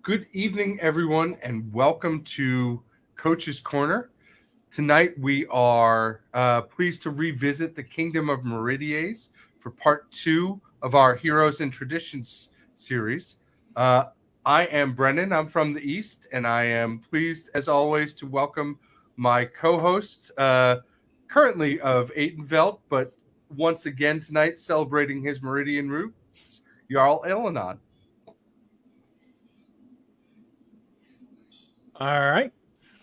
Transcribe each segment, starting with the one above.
Good evening, everyone, and welcome to Coach's Corner. Tonight, we are pleased to revisit the Kingdom of Meridies for part 2 of our Heroes and Traditions series. I am Brennan. I'm from the East, and I am pleased, as always, to welcome my co-host, currently of Aitenveld, but once again tonight celebrating his Meridian roots, Jarl Elenon. All right.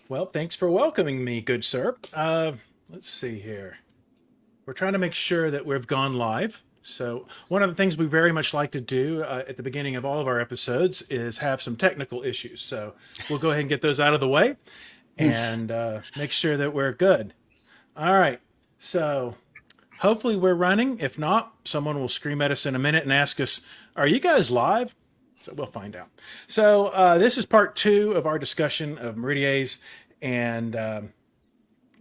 Well, thanks for welcoming me, good sir. Let's see here. We're trying to make sure that we've gone live. So one of the things we very much like to do at the beginning of all of our episodes is have some technical issues. So we'll go ahead and get those out of the way and make sure that we're good. All right. So hopefully we're running. If not, someone will scream at us in a minute and ask us, "Are you guys live?" So we'll find out. So this is part 2 of our discussion of Meridies, and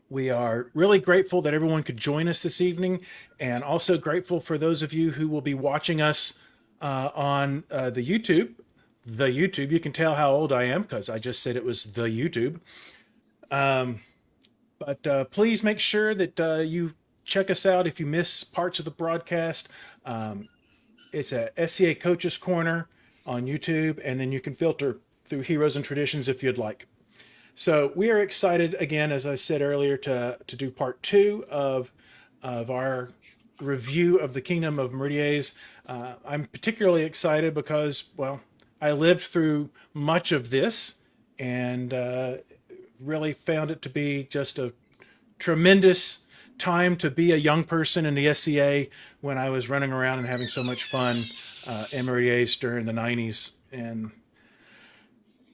we are really grateful that everyone could join us this evening, and also grateful for those of you who will be watching us on the YouTube. The YouTube. You can tell how old I am because I just said it was the YouTube. But please make sure that you check us out if you miss parts of the broadcast. It's at SCA Coaches Corner on YouTube, and then you can filter through Heroes and Traditions if you'd like. So we are excited again, as I said earlier, to do part 2 of our review of the Kingdom of Meridies. I'm particularly excited because, well, I lived through much of this and really found it to be just a tremendous time to be a young person in the SCA when I was running around and having so much fun in Meridies during the 90s and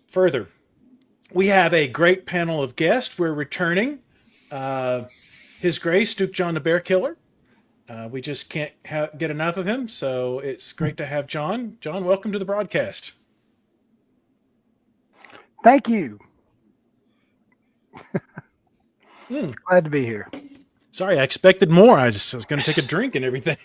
further. We have a great panel of guests. We're returning His Grace, Duke John the Bear Killer. We just can't get enough of him, so it's great to have John. John, welcome to the broadcast. Thank you. Glad to be here. Sorry, I expected more. I was going to take a drink and everything.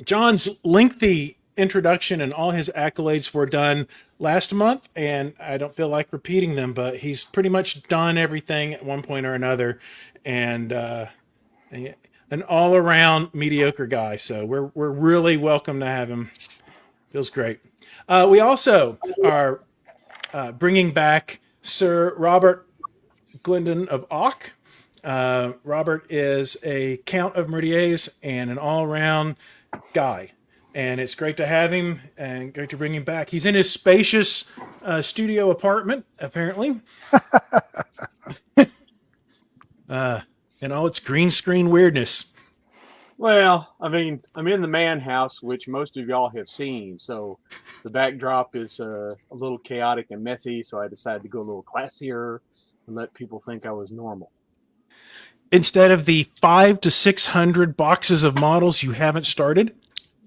John's lengthy introduction and all his accolades were done last month, and I don't feel like repeating them, but he's pretty much done everything at one point or another, and an all-around mediocre guy. So we're really welcome to have him. Feels great. We also are bringing back Sir Robert Glendon of Auk. Robert is a Count of Meridies and an all-around guy. And it's great to have him and great to bring him back. He's in his spacious studio apartment, apparently. And all its green screen weirdness. Well, I mean, I'm in the man house, which most of y'all have seen. So the backdrop is a little chaotic and messy. So I decided to go a little classier and let people think I was normal. Instead of the 500 to 600 boxes of models you haven't started?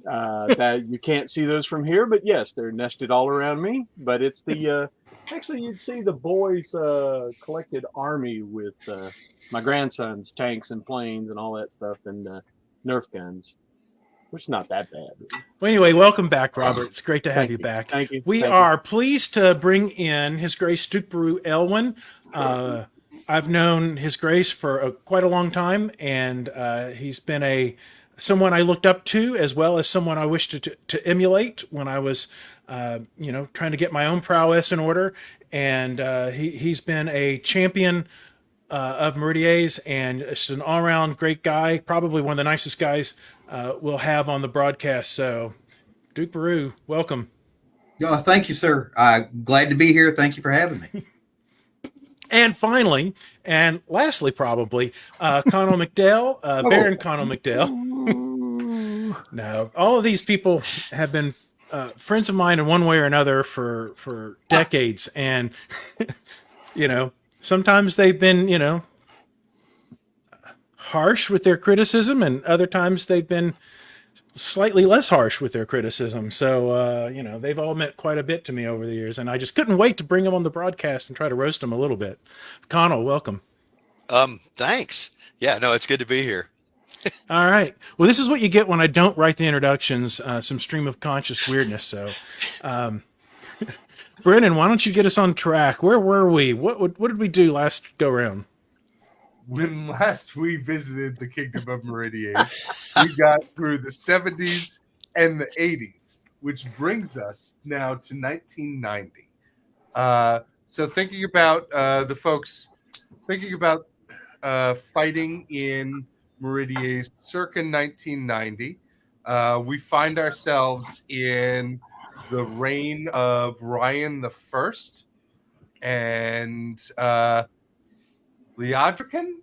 That you can't see those from here, but yes, they're nested all around me. But it's the actually you'd see the boys' collected army with my grandson's tanks and planes and all that stuff and Nerf guns, which is not that bad. Well, anyway, welcome back, Robert. It's great to have you back. Thank you. We are pleased to bring in His Grace Duke Baru Elwyn. I've known His Grace for quite a long time, and he's been someone I looked up to, as well as someone I wished to emulate when I was, trying to get my own prowess in order. And he's been a champion of Meridies, and just an all-around great guy, probably one of the nicest guys we'll have on the broadcast. So, Duke Baru, welcome. Yeah, thank you, sir. Glad to be here. Thank you for having me. And finally, and lastly, probably, Connell McDell, Baron Connell McDell. No, all of these people have been friends of mine in one way or another for decades. And, sometimes they've been, harsh with their criticism, and other times they've been slightly less harsh with their criticism. So, they've all meant quite a bit to me over the years, and I just couldn't wait to bring them on the broadcast and try to roast them a little bit. Connell, welcome. Thanks. Yeah, no, it's good to be here. All right. Well, this is what you get when I don't write the introductions, some stream of conscious weirdness. So, Brennan, why don't you get us on track? Where were we? What did we do last go round? When last we visited the Kingdom of Meridies, we got through the 70s and the 80s, which brings us now to 1990. So thinking about the folks, thinking about fighting in Meridies circa 1990, we find ourselves in the reign of Ryan the First and Leodrican.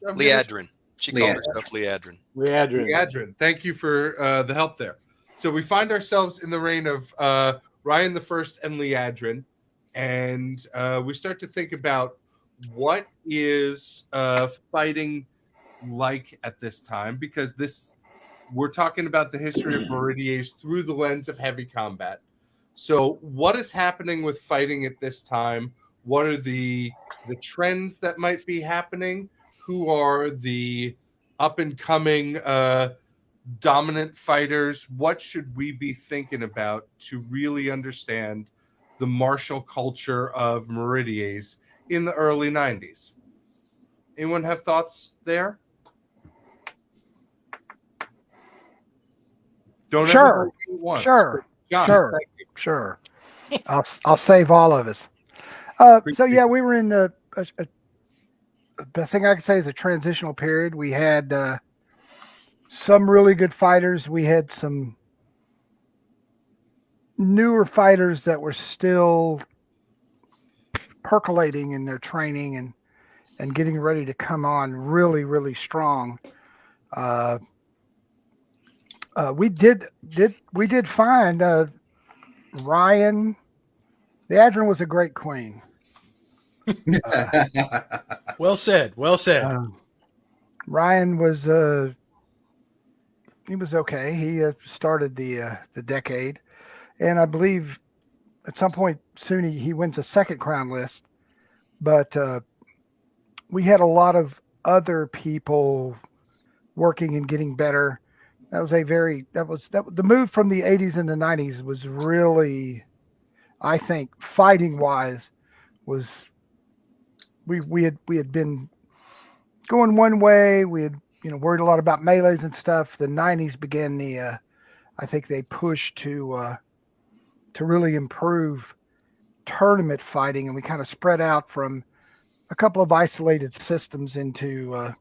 Leadrin. She called herself Leadrin. Leandrin. Leodrin. Thank you for the help there. So we find ourselves in the reign of Ryan the First and Leodrin, and we start to think about what is fighting like at this time, because we're talking about the history of Meridies through the lens of heavy combat. So what is happening with fighting at this time? What are the trends that might be happening? Who are the up and coming dominant fighters? What should we be thinking about to really understand the martial culture of Meridies in the early 90s? Anyone have thoughts there? Don't Sure. everybody do it once. Sure. John, Sure. thank you. Sure. I'll save all of us. So yeah, we were in the best thing I can say is a transitional period. We had some really good fighters. We had some newer fighters that were still percolating in their training and getting ready to come on really, really strong. We did find Ryan. The Adrian was a great queen. Well said. Well said. Ryan was he was okay. He started the decade, and I believe at some point soon he went to second crown list. But we had a lot of other people working and getting better. That was the move from the 80s and the 90s was really, I think, fighting wise, was we had been going one way. We had worried a lot about melees and stuff. The 90s began I think they pushed to really improve tournament fighting, and we kind of spread out from a couple of isolated systems into a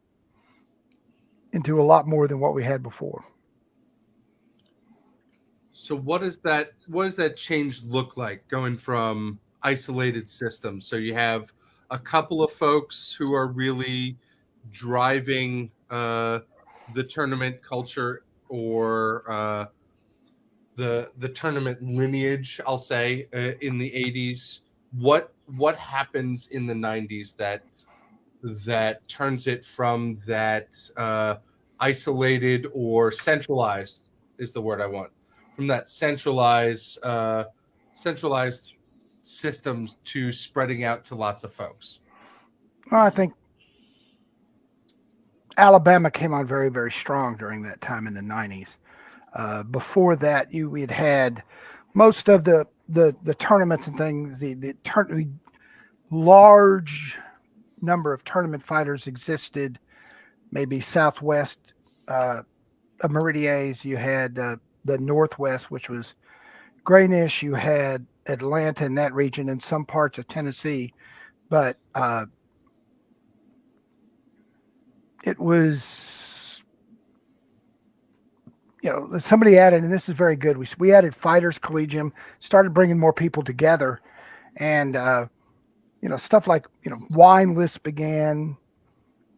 lot more than what we had before. So what does that change look like, going from isolated systems? So you have a couple of folks who are really driving the tournament culture, or the tournament lineage, I'll say, in the 80s. What happens in the 90s that turns it from that isolated or centralized is the word I want, from that centralized systems to spreading out to lots of folks? Well, I think Alabama came on very, very strong during that time in the 90s. Before that, we had most of the tournaments and things. The large number of tournament fighters existed. Maybe southwest of Meridies, you had the northwest, which was Graynish. You had Atlanta in that region, and some parts of Tennessee, but it was, somebody added, and this is very good. We added Fighters Collegium, started bringing more people together, and stuff like wine lists began,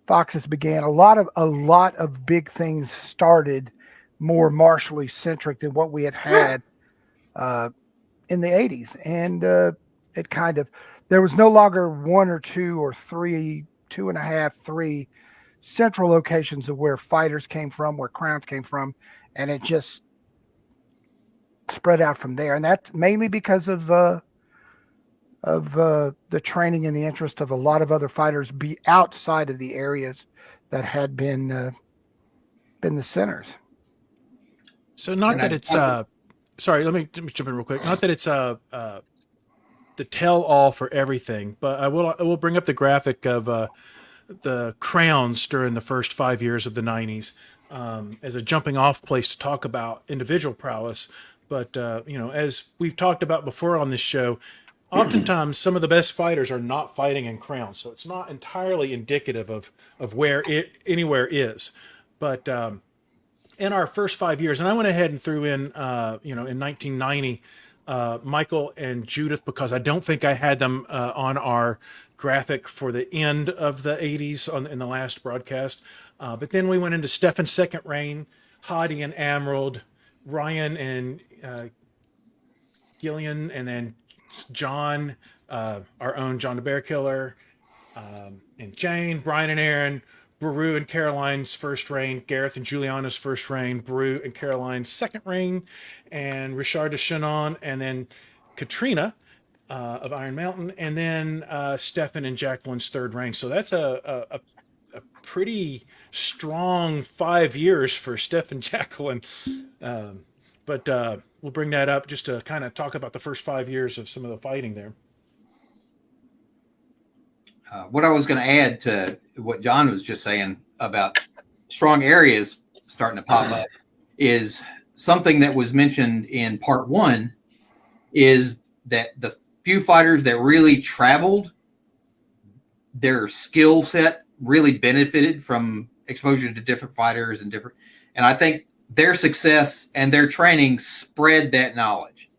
Foxes began. A lot of big things started more martially centric than what we had in the 80s, and it kind of, there was no longer one or two or three, 2.5, 3 central locations of where fighters came from, where crowns came from, and it just spread out from there. And that's mainly because of the training and the interest of a lot of other fighters be outside of the areas that had been the centers. So not that it's sorry, let me jump in real quick. Not that it's the tell all for everything, but I will bring up the graphic of the crowns during the first 5 years of the 90s as a jumping off place to talk about individual prowess. But as we've talked about before on this show, oftentimes some of the best fighters are not fighting in crowns, so it's not entirely indicative of where it anywhere is. But in our first 5 years, and I went ahead and threw in in 1990. Michael and Judith, because I don't think I had them on our graphic for the end of the 80s in the last broadcast. But then we went into Stefan's second reign, Hadi and Emerald, Ryan and Gillian, and then John, our own John the Bear Killer, and Jane, Brian and Aaron, Baru and Caroline's first reign, Gareth and Juliana's first reign, Baru and Caroline's second reign, and Richard de Chanon, and then Katrina of Iron Mountain, and then Stefan and Jacqueline's third reign. So that's a pretty strong 5 years for Stefan Jacqueline. But we'll bring that up just to kind of talk about the first 5 years of some of the fighting there. What I was going to add to what John was just saying about strong areas starting to pop up is something that was mentioned in part one, is that the few fighters that really traveled, their skill set really benefited from exposure to different fighters and I think their success and their training spread that knowledge.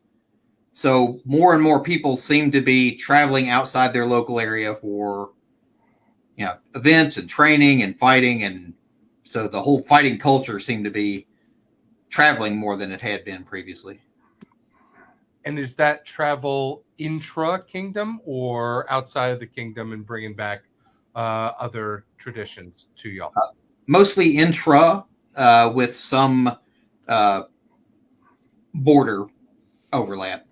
So more and more people seem to be traveling outside their local area for, events and training and fighting. And so the whole fighting culture seemed to be traveling more than it had been previously. And is that travel intra-kingdom or outside of the kingdom and bringing back other traditions to y'all? Mostly intra with some border overlap.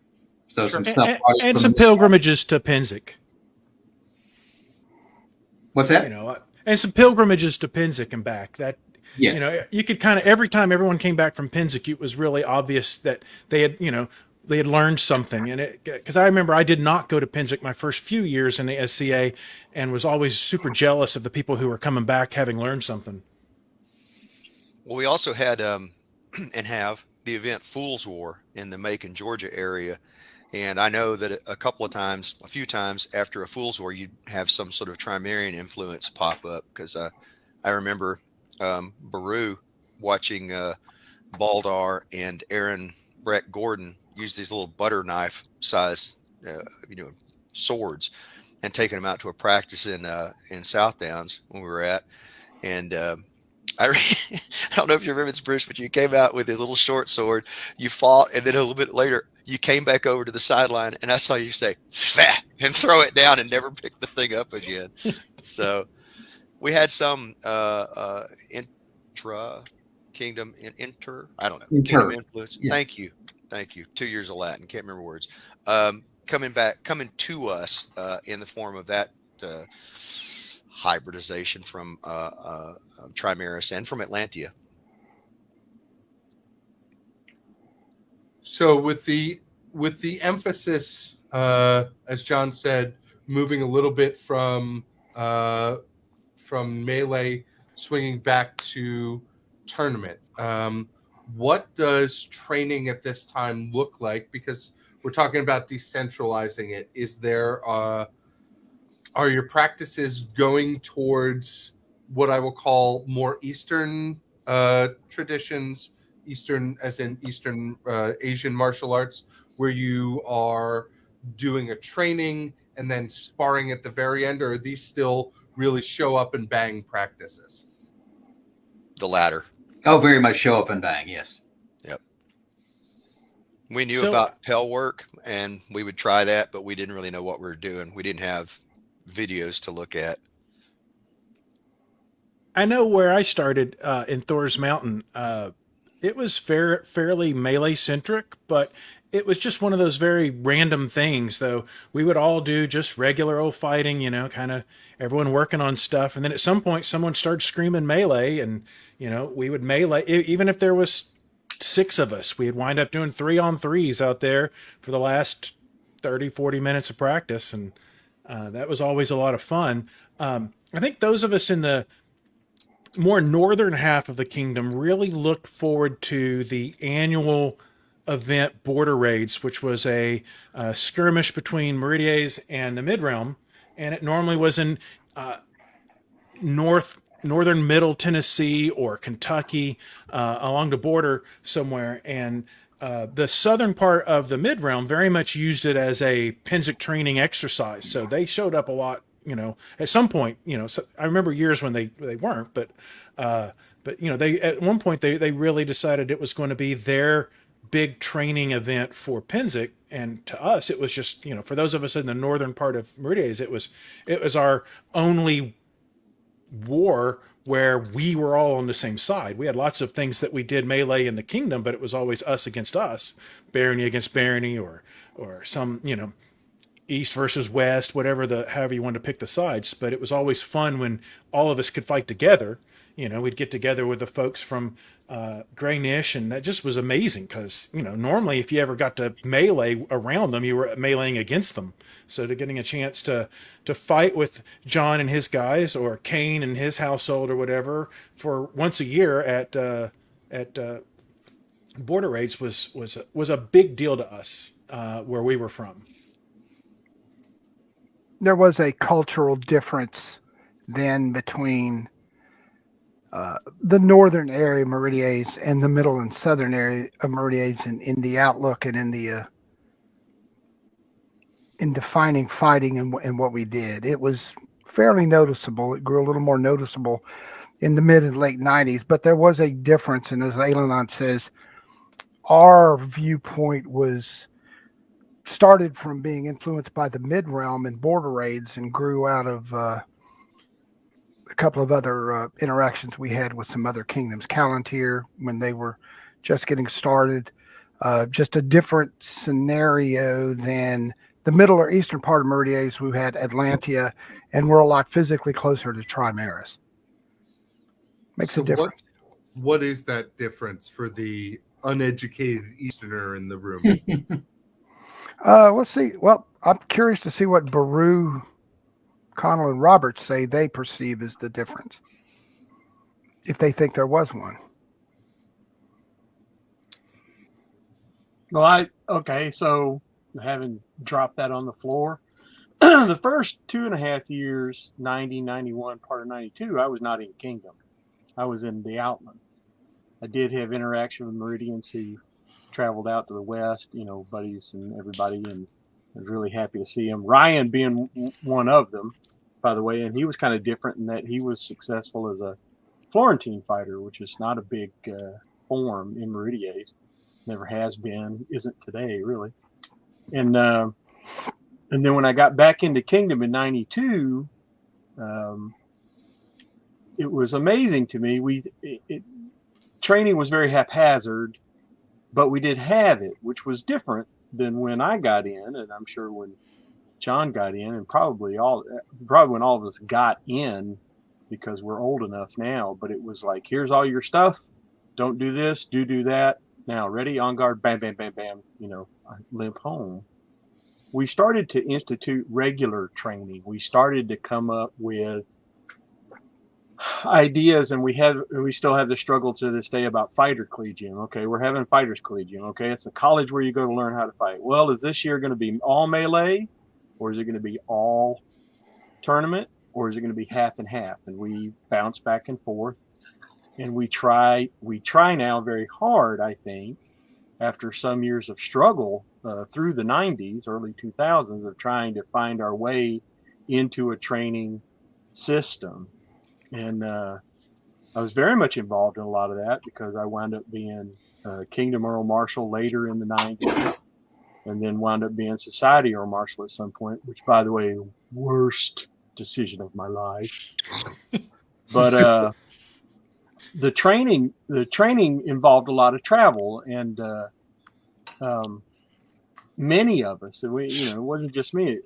So sure. Some stuff and some pilgrimages to Penzik. What's that? And some pilgrimages to Penzik and back. That yes. You could kind of every time everyone came back from Penzik, it was really obvious that they had learned something. And because I remember I did not go to Penzik my first few years in the SCA, and was always super jealous of the people who were coming back having learned something. Well, we also had and have the event Fool's War in the Macon, Georgia area. And I know that a few times after a Fool's War, you'd have some sort of Trimerian influence pop up. Because I remember Baru watching Baldar and Aaron Breck Gordon use these little butter knife sized swords and taking them out to a practice in South Downs when we were at. And I don't know if you remember this, Bruce, but you came out with a little short sword, you fought, and then a little bit later you came back over to the sideline, and I saw you say "Fah!" and throw it down and never pick the thing up again. So we had some intra-kingdom, I don't know, kingdom influence. Yeah. Thank you. 2 years of Latin, can't remember words. Coming to us in the form of that hybridization from Trimeris and from Atlantia. So with the emphasis, as John said, moving a little bit from melee, swinging back to tournament. What does training at this time look like? Because we're talking about decentralizing it. Is there are your practices going towards what I will call more Eastern traditions, Eastern as in Eastern Asian martial arts, where you are doing a training and then sparring at the very end, or are these still really show up and bang practices? The latter. Oh, very much show up and bang, yes. Yep. We knew about Pell work, and we would try that, but we didn't really know what we were doing. We didn't have videos to look at. I know where I started in Thor's Mountain. It was fairly melee centric, but it was just one of those very random things, though. We would all do just regular old fighting, kind of everyone working on stuff. And then at some point, someone started screaming melee, and, we would melee, even if there was 6 of us. We had wind up doing 3-on-3s out there for the last 30, 40 minutes of practice. And that was always a lot of fun. I think those of us in the more northern half of the kingdom really looked forward to the annual event Border Raids, which was a skirmish between Meridies and the Mid-Realm. And it normally was in northern middle Tennessee or Kentucky, along the border somewhere. And the southern part of the Mid-Realm very much used it as a Penzic training exercise. So they showed up a lot, at some point, so I remember years when they weren't, but they, at one point they really decided it was going to be their big training event for Penzic. And to us, it was just, for those of us in the northern part of Meridies, it was our only war where we were all on the same side. We had lots of things that we did melee in the kingdom, but it was always us against us, barony against barony, or some, east versus west, however you wanted to pick the sides. But it was always fun when all of us could fight together. We'd get together with the folks from Grey Nish, and that just was amazing because, normally if you ever got to melee around them, you were meleeing against them. So to getting a chance to fight with John and his guys, or Kane and his household, or whatever, for once a year at Border Raids was a big deal to us where we were from. There was a cultural difference then between the northern area of Meridies and the middle and southern area of Meridies in the outlook and in defining fighting and what we did. It was fairly noticeable. It grew a little more noticeable in the mid and late 90s, but there was a difference. And as Ailenon says, our viewpoint started from being influenced by the Mid-Realm and Border Raids and grew out of a couple of other interactions we had with some other kingdoms. Callantir, when they were just getting started, just a different scenario than the middle or eastern part of Meridies. We had Atlantia, and we're a lot physically closer to Trimaris. Makes a difference. What is that difference for the uneducated Easterner in the room? Let's see. Well, I'm curious to see what Baru, Connell, and Roberts say they perceive as the difference, if they think there was one. Well, so having dropped that on the floor, the first 2.5 years, 90, 91, part of 92, I was not in Kingdom. I was in the Outlands. I did have interaction with Meridians who traveled out to the west, buddies and everybody, and I was really happy to see him. Ryan being one of them, by the way, and he was kind of different in that he was successful as a Florentine fighter, which is not a big form in Meridies. Never has been, isn't today, really. And then when I got back into Kingdom in 92, it was amazing to me. Training was very haphazard, but we did have it, which was different than when I got in, and I'm sure when John got in, and probably when all of us got in, because we're old enough now. But it was like, here's all your stuff. Don't do this. Do that. Now, ready, on guard, bam, bam, bam, bam. I limp home. We started to institute regular training. We started to come up with ideas, and we still have the struggle to this day about fighter collegium. Okay, we're having fighters collegium. Okay, it's a college where you go to learn how to fight. Well, is this year going to be all melee, or is it going to be all tournament, or is it going to be half and half? And we bounce back and forth, and we try now very hard, I think, after some years of struggle through the 90s, early 2000s, of trying to find our way into a training system. And I was very much involved in a lot of that because I wound up being Kingdom Earl Marshal later in the 90s, and then wound up being Society Earl Marshal at some point, which, by the way, worst decision of my life. But the training involved a lot of travel, and many of us, it wasn't just me.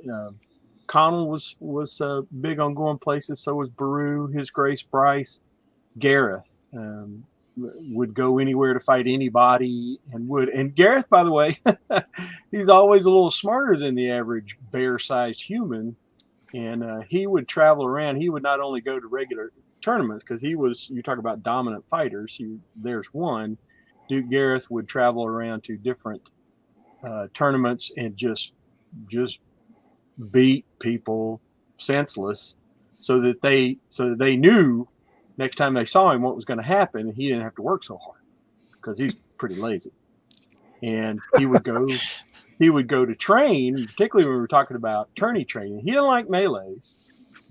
Connell was big on going places. So was Baru, his Grace Bryce, Gareth. would go anywhere to fight anybody, and Gareth, by the way, he's always a little smarter than the average bear-sized human, and he would travel around. He would not only go to regular tournaments, because you talk about dominant fighters. There's one. Duke Gareth would travel around to different tournaments and just beat people senseless, so that they knew next time they saw him what was going to happen, and he didn't have to work so hard because he's pretty lazy. And he would go to train, particularly when we were talking about tourney training. He didn't like melees.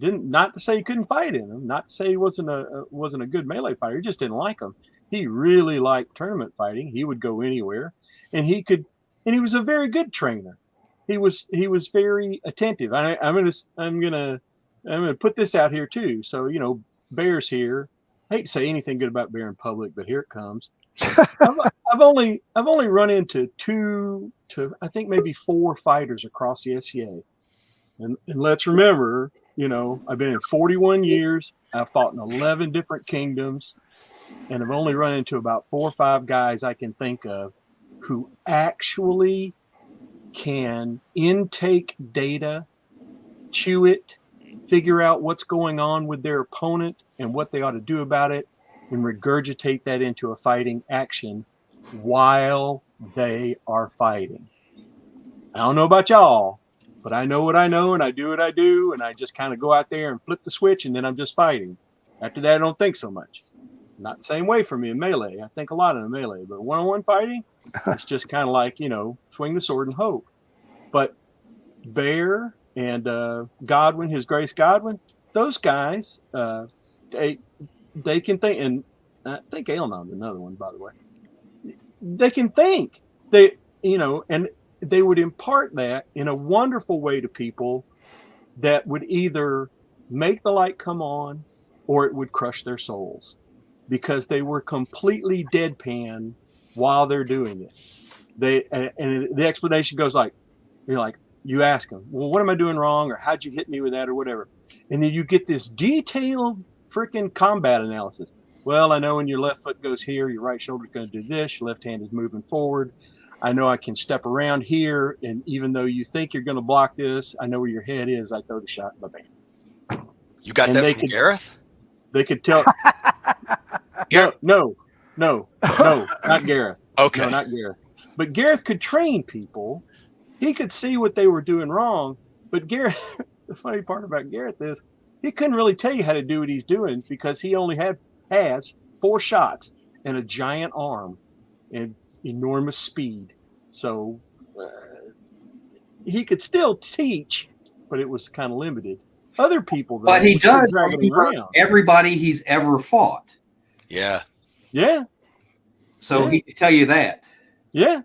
Not to say he couldn't fight in them, not to say he wasn't a good melee fighter. He just didn't like them. He really liked tournament fighting. He would go anywhere, and he was a very good trainer. He was very attentive. I'm gonna put this out here too. So, Bear's here. I hate to say anything good about Bear in public, but here it comes. I've only run into 2 to I think maybe 4 fighters across the SCA, and let's remember, I've been in 41 years. I've fought in 11 different kingdoms, and I've only run into about 4 or 5 guys I can think of who actually can intake data, chew it, figure out what's going on with their opponent and what they ought to do about it, and regurgitate that into a fighting action while they are fighting. I don't know about y'all, but I know what I know, and I do what I do, and I just kind of go out there and flip the switch, and then I'm just fighting. After that, I don't think so much. Not the same way for me in melee. I think a lot in the melee, but one-on-one fighting, it's just kind of like, swing the sword and hope. But Bear and Godwin, His Grace Godwin, those guys, they can think, and I think Aelon's another one, by the way. They can think. And they would impart that in a wonderful way to people that would either make the light come on or it would crush their souls, because they were completely deadpan while they're doing it. And the explanation goes like, you ask them, well, what am I doing wrong? Or how'd you hit me with that or whatever? And then you get this detailed freaking combat analysis. Well, I know when your left foot goes here, your right shoulder's going to do this. Your left hand is moving forward. I know I can step around here. And even though you think you're going to block this, I know where your head is. I throw the shot in the band. You got that from Gareth? They could tell. No, not Gareth. Okay. No, not Gareth. But Gareth could train people. He could see what they were doing wrong. But Gareth, the funny part about Gareth is he couldn't really tell you how to do what he's doing, because he only has 4 shots and a giant arm and enormous speed. So he could still teach, but it was kind of limited. Other people, though, but he does everybody he's ever fought. Yeah. So he could tell you that. Yeah.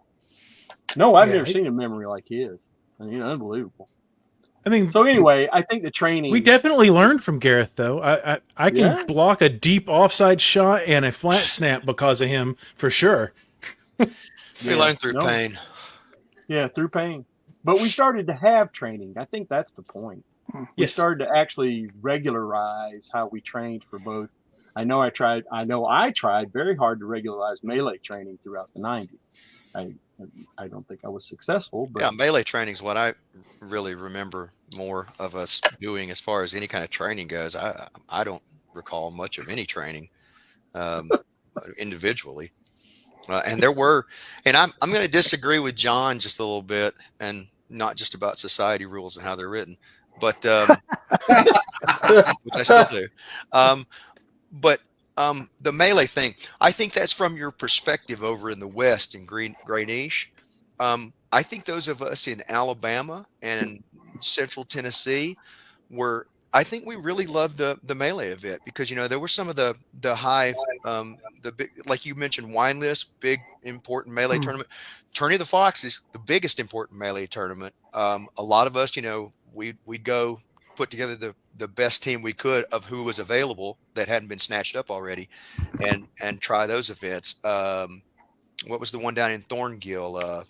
No, I've never seen a memory like his. I mean, unbelievable. I mean, so anyway, I think the training. We definitely learned from Gareth, though. I can block a deep offside shot and a flat snap because of him, for sure. We learned through pain. Yeah, through pain. But we started to have training. I think that's the point. We started to actually regularize how we trained for both. I know I tried very hard to regularize melee training throughout the 90s. I don't think I was successful. But yeah, melee training is what I really remember more of us doing as far as any kind of training goes. I don't recall much of any training individually. And there were, and I'm going to disagree with John just a little bit, and not just about society rules and how they're written, but which I still do. But the melee thing, I think that's from your perspective over in the West in Greenish. I think those of us in Alabama and Central Tennessee I think we really loved the melee event, because there were some of the high, the big, like you mentioned, Wine List, big important melee tournament. Tourney of the Foxes, the biggest important melee tournament. A lot of us, we'd go put together the best team we could of who was available that hadn't been snatched up already, and try those events. What was the one down in Thorngill?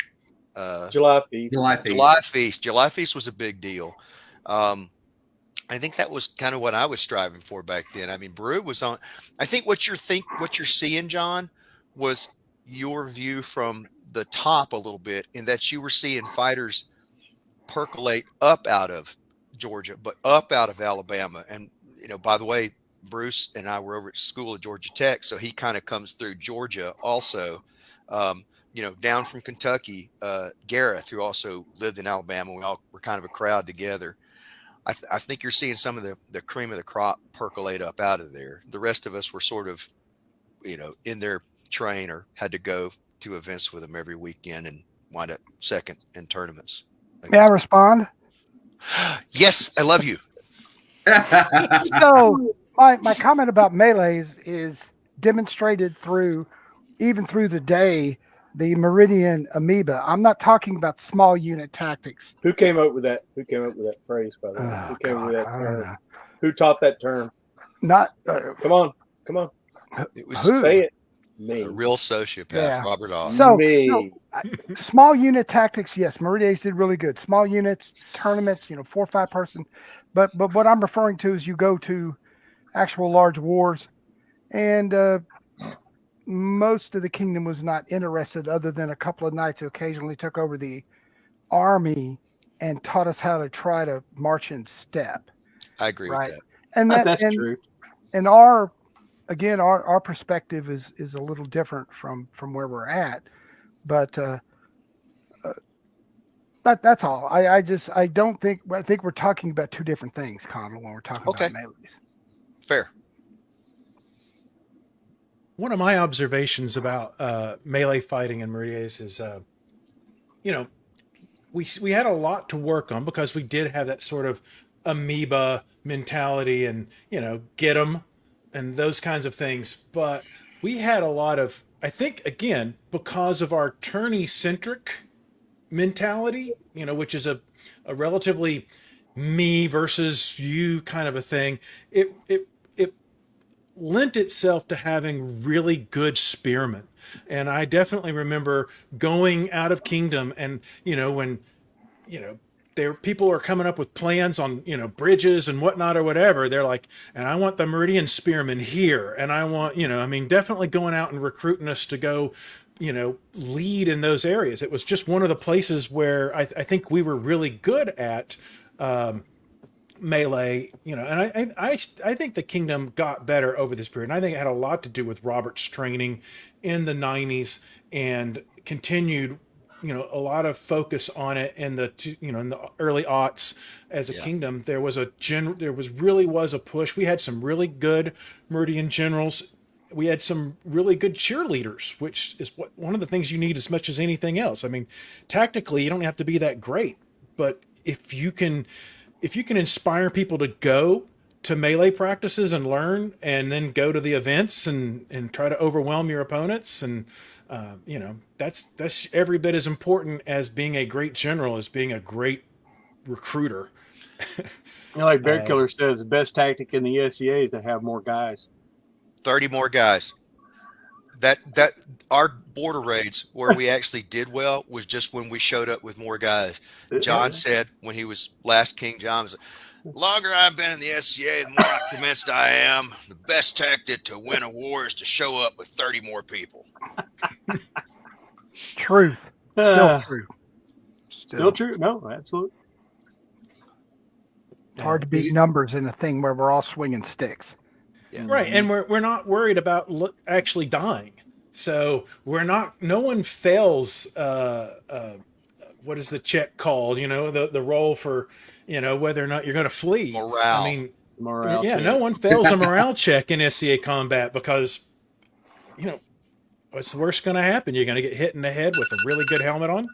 July Feast. July Feast was a big deal. I think that was kind of what I was striving for back then. I mean, Brew was on. I think what you're seeing, John, was your view from the top a little bit, in that you were seeing fighters percolate up out of Georgia, but up out of Alabama. And by the way, Bruce and I were over at school at Georgia Tech, so he kind of comes through Georgia also. Down from Kentucky, Gareth, who also lived in Alabama. We all were kind of a crowd together. I think you're seeing some of the cream of the crop percolate up out of there. The rest of us were sort of, in their train, or had to go to events with them every weekend and wind up second in tournaments. May I respond? Yes, I love you. So my comment about melees is demonstrated even through the day, the Meridian amoeba. I'm not talking about small unit tactics. Who came up with that? Who came up with that phrase, by the way? Who came up with that term? Who taught that term? Not. Come on. It was Say it. Me. a real sociopath, Yeah. Robert Off. So Me. small unit tactics, yes, Meridies did really good. Small units, tournaments, 4 or 5 person. But what I'm referring to is you go to actual large wars, and most of the kingdom was not interested, other than a couple of knights who occasionally took over the army and taught us how to try to march in step. I agree with that. And That's true. And our perspective is a little different from where we're at, but that's all. I think we're talking about 2 different things, Connell, when we're talking about melees. Fair. One of my observations about melee fighting in Meridies is, we had a lot to work on, because we did have that sort of amoeba mentality, and get them and those kinds of things. But we had a lot of, I think, again, because of our tourney centric mentality, which is a relatively me versus you kind of a thing. It lent itself to having really good spearmen. And I definitely remember going out of kingdom, and when people are coming up with plans on bridges and whatnot or whatever, they're like, and I want the Meridian spearmen here, and I want definitely going out and recruiting us to go lead in those areas. It was just one of the places where I think we were really good at melee, and I think the kingdom got better over this period. And I think it had a lot to do with Robert's training in the 90s, and continued, a lot of focus on it in the in the early aughts as a kingdom. There was a push. We had some really good Meridian generals. We had some really good cheerleaders, which is one of the things you need as much as anything else. I mean, tactically, you don't have to be that great, but if you can inspire people to go to melee practices and learn, and then go to the events and try to overwhelm your opponents, and that's every bit as important as being a great general, as being a great recruiter. Like Bear Killer says, the best tactic in the SCA is to have more guys. 30 more guys. That our border raids where we actually did well was just when we showed up with more guys. John said when he was last King John, the longer I've been in the SCA, the more I'm convinced I am the best tactic to win a war is to show up with 30 more people. Truth. Still true. Still true. No, absolutely. It's hard to beat numbers in a thing where we're all swinging sticks. Yeah. Right, and we're not worried about actually dying. So no one fails. What is the check called? The roll for whether or not you're going to flee. Morale. I mean, morale. Yeah, no one fails a morale check in SCA combat, because what's the worst going to happen? You're going to get hit in the head with a really good helmet on.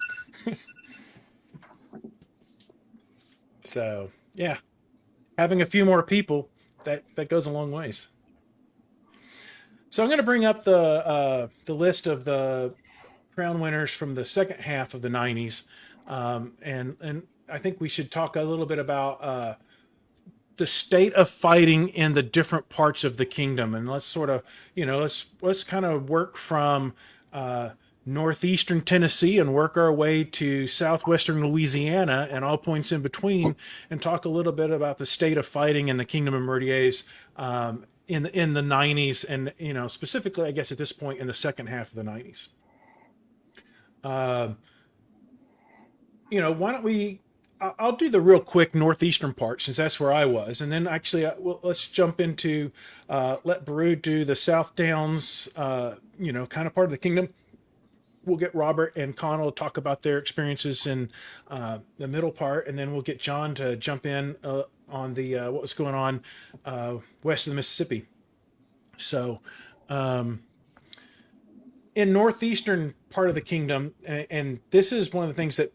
So yeah, having a few more people, that goes a long ways. So I'm going to bring up the list of the crown winners from the second half of the 90s, and I think we should talk a little bit about the state of fighting in the different parts of the kingdom, and let's sort of let's kind of work from northeastern Tennessee and work our way to southwestern Louisiana and all points in between, and talk a little bit about the state of fighting in the Kingdom of Meridies in the 90s, and specifically, I guess at this point in the second half of the 90s. Why don't we? I'll do the real quick northeastern part since that's where I was, and then actually, let's jump into let Baru do the South Downs, kind of part of the kingdom. We'll get Robert and Connell to talk about their experiences in the middle part, and then we'll get John to jump in on the what was going on west of the Mississippi. So, in northeastern part of the kingdom, and this is one of the things that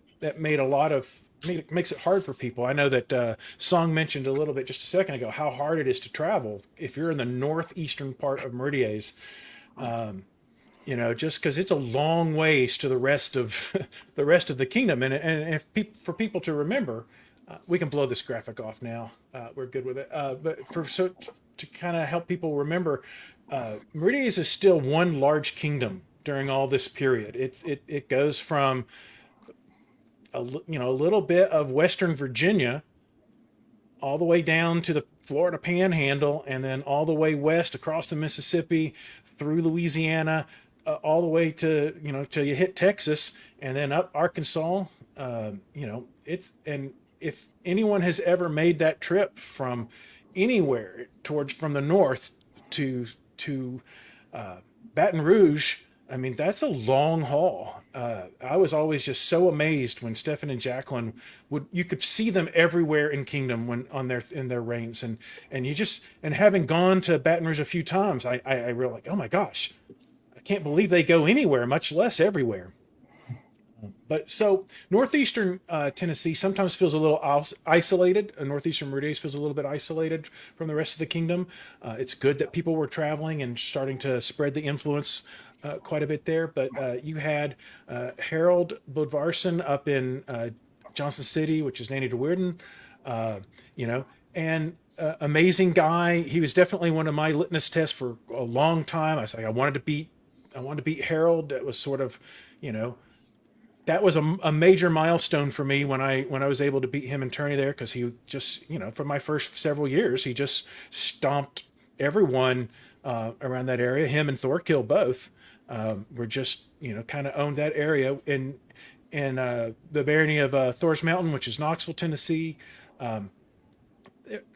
makes it hard for people. I know that Song mentioned a little bit just a second ago how hard it is to travel if you're in the northeastern part of Meridies. Just because it's a long ways to the rest of the kingdom, and if for people to remember, we can blow this graphic off now. We're good with it. But to kind of help people remember, Meridies is still one large kingdom during all this period. It goes from a little bit of Western Virginia all the way down to the Florida Panhandle, and then all the way west across the Mississippi through Louisiana, all the way to till you hit Texas, and then up Arkansas. And if anyone has ever made that trip from anywhere from the north to Baton Rouge, I mean, that's a long haul. I was always just so amazed when Stephen and Jacqueline you could see them everywhere in Kingdom when in their reigns, and having gone to Baton Rouge a few times, I realized, oh my gosh, I can't believe they go anywhere, much less everywhere. But so northeastern Tennessee sometimes feels a little isolated. Northeastern Meridies feels a little bit isolated from the rest of the kingdom. It's good that people were traveling and starting to spread the influence quite a bit there. But you had Harold Bodvarsson up in Johnson City, which is Nanny DeWeerden, and amazing guy. He was definitely one of my litmus tests for a long time. I was like, I wanted to beat Harold. That was sort of, that was a major milestone for me when I was able to beat him in tourney there, because he just, for my first several years, he just stomped everyone around that area. Him and Thorkill both were just, kind of owned that area in the barony of Thor's Mountain, which is Knoxville, Tennessee.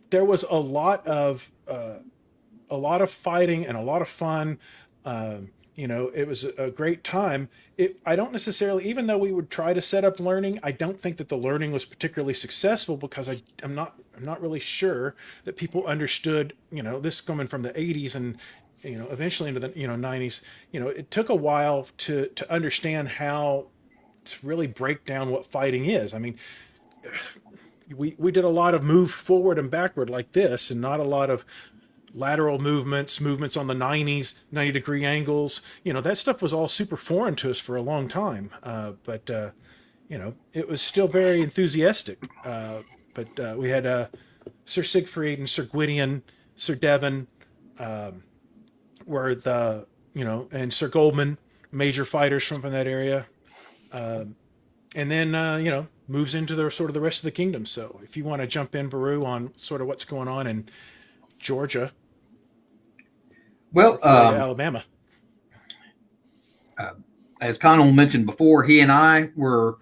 There was a lot of fighting and a lot of fun. It was a great time. I don't necessarily, even though we would try to set up learning, I don't think that the learning was particularly successful, because I'm not really sure that people understood, this coming from the 80s and, eventually into the, 90s, it took a while to understand how to really break down what fighting is. I mean, we did a lot of move forward and backward like this, and not a lot of lateral movements on the 90-degree angles. That stuff was all super foreign to us for a long time. But it was still very enthusiastic. But we had Sir Siegfried and Sir Gwydion, Sir Devon, were the, and Sir Goldman, major fighters from that area. And then, moves into the sort of the rest of the kingdom. So if you want to jump in, Baru, on sort of what's going on in Georgia. Well, Alabama. As Connell mentioned before, he and I were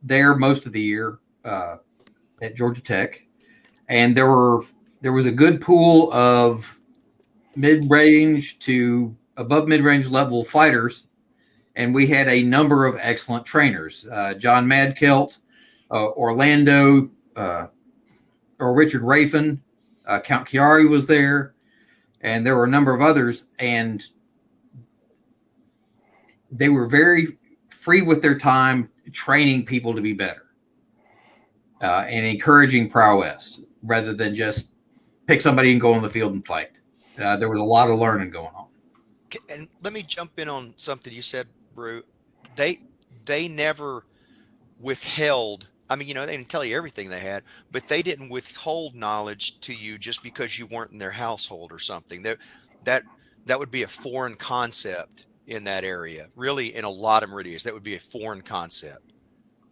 there most of the year at Georgia Tech, and there was a good pool of mid-range to above mid-range level fighters, and we had a number of excellent trainers. John Madkelt, Orlando, or Richard Rafin, Count Chiari was there, and there were a number of others, and they were very free with their time training people to be better and encouraging prowess rather than just pick somebody and go on the field and fight. There was a lot of learning going on. And let me jump in on something you said, Brew. They never withheld. I mean, they didn't tell you everything they had, but they didn't withhold knowledge to you just because you weren't in their household or something. That would be a foreign concept in that area. Really, in a lot of meridians, that would be a foreign concept.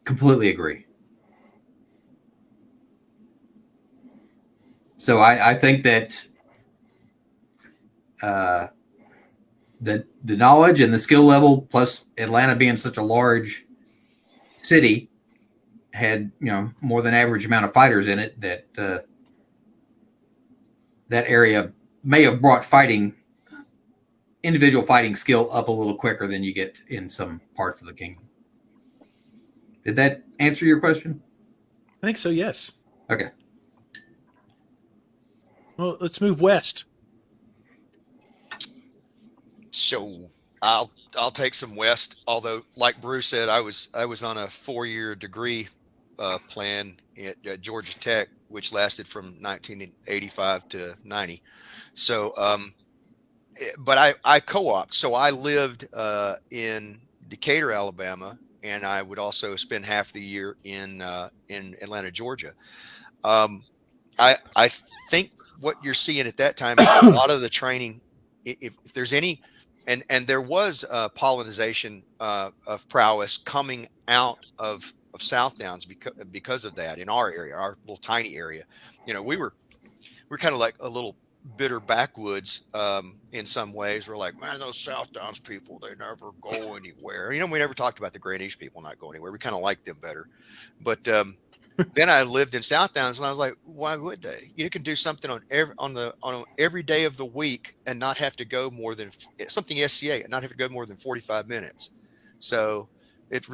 Completely agree. So I think that the knowledge and the skill level, plus Atlanta being such a large city, had more than average amount of fighters in it, that that area may have brought individual fighting skill up a little quicker than you get in some parts of the kingdom. Did that answer your question? I think so, yes. Okay. Well, let's move west. So I'll take some west. Although, like Bruce said, I was on a 4-year degree plan at Georgia Tech, which lasted from 1985 to 90. So, but I co-opted. So I lived in Decatur, Alabama, and I would also spend half the year in Atlanta, Georgia. I think what you're seeing at that time is a lot of the training. If there's any, and there was pollinization of prowess coming out of South Downs because of that in our area, our little tiny area. We're kind of like a little bitter backwoods in some ways. We're like, man, those South Downs people, they never go anywhere. We never talked about the Grand East people not going anywhere. We kind of like them better, but then I lived in South Downs, and I was like, why would they? You can do something on every day of the week and not have to go more than something SCA and not have to go more than 45 minutes. So it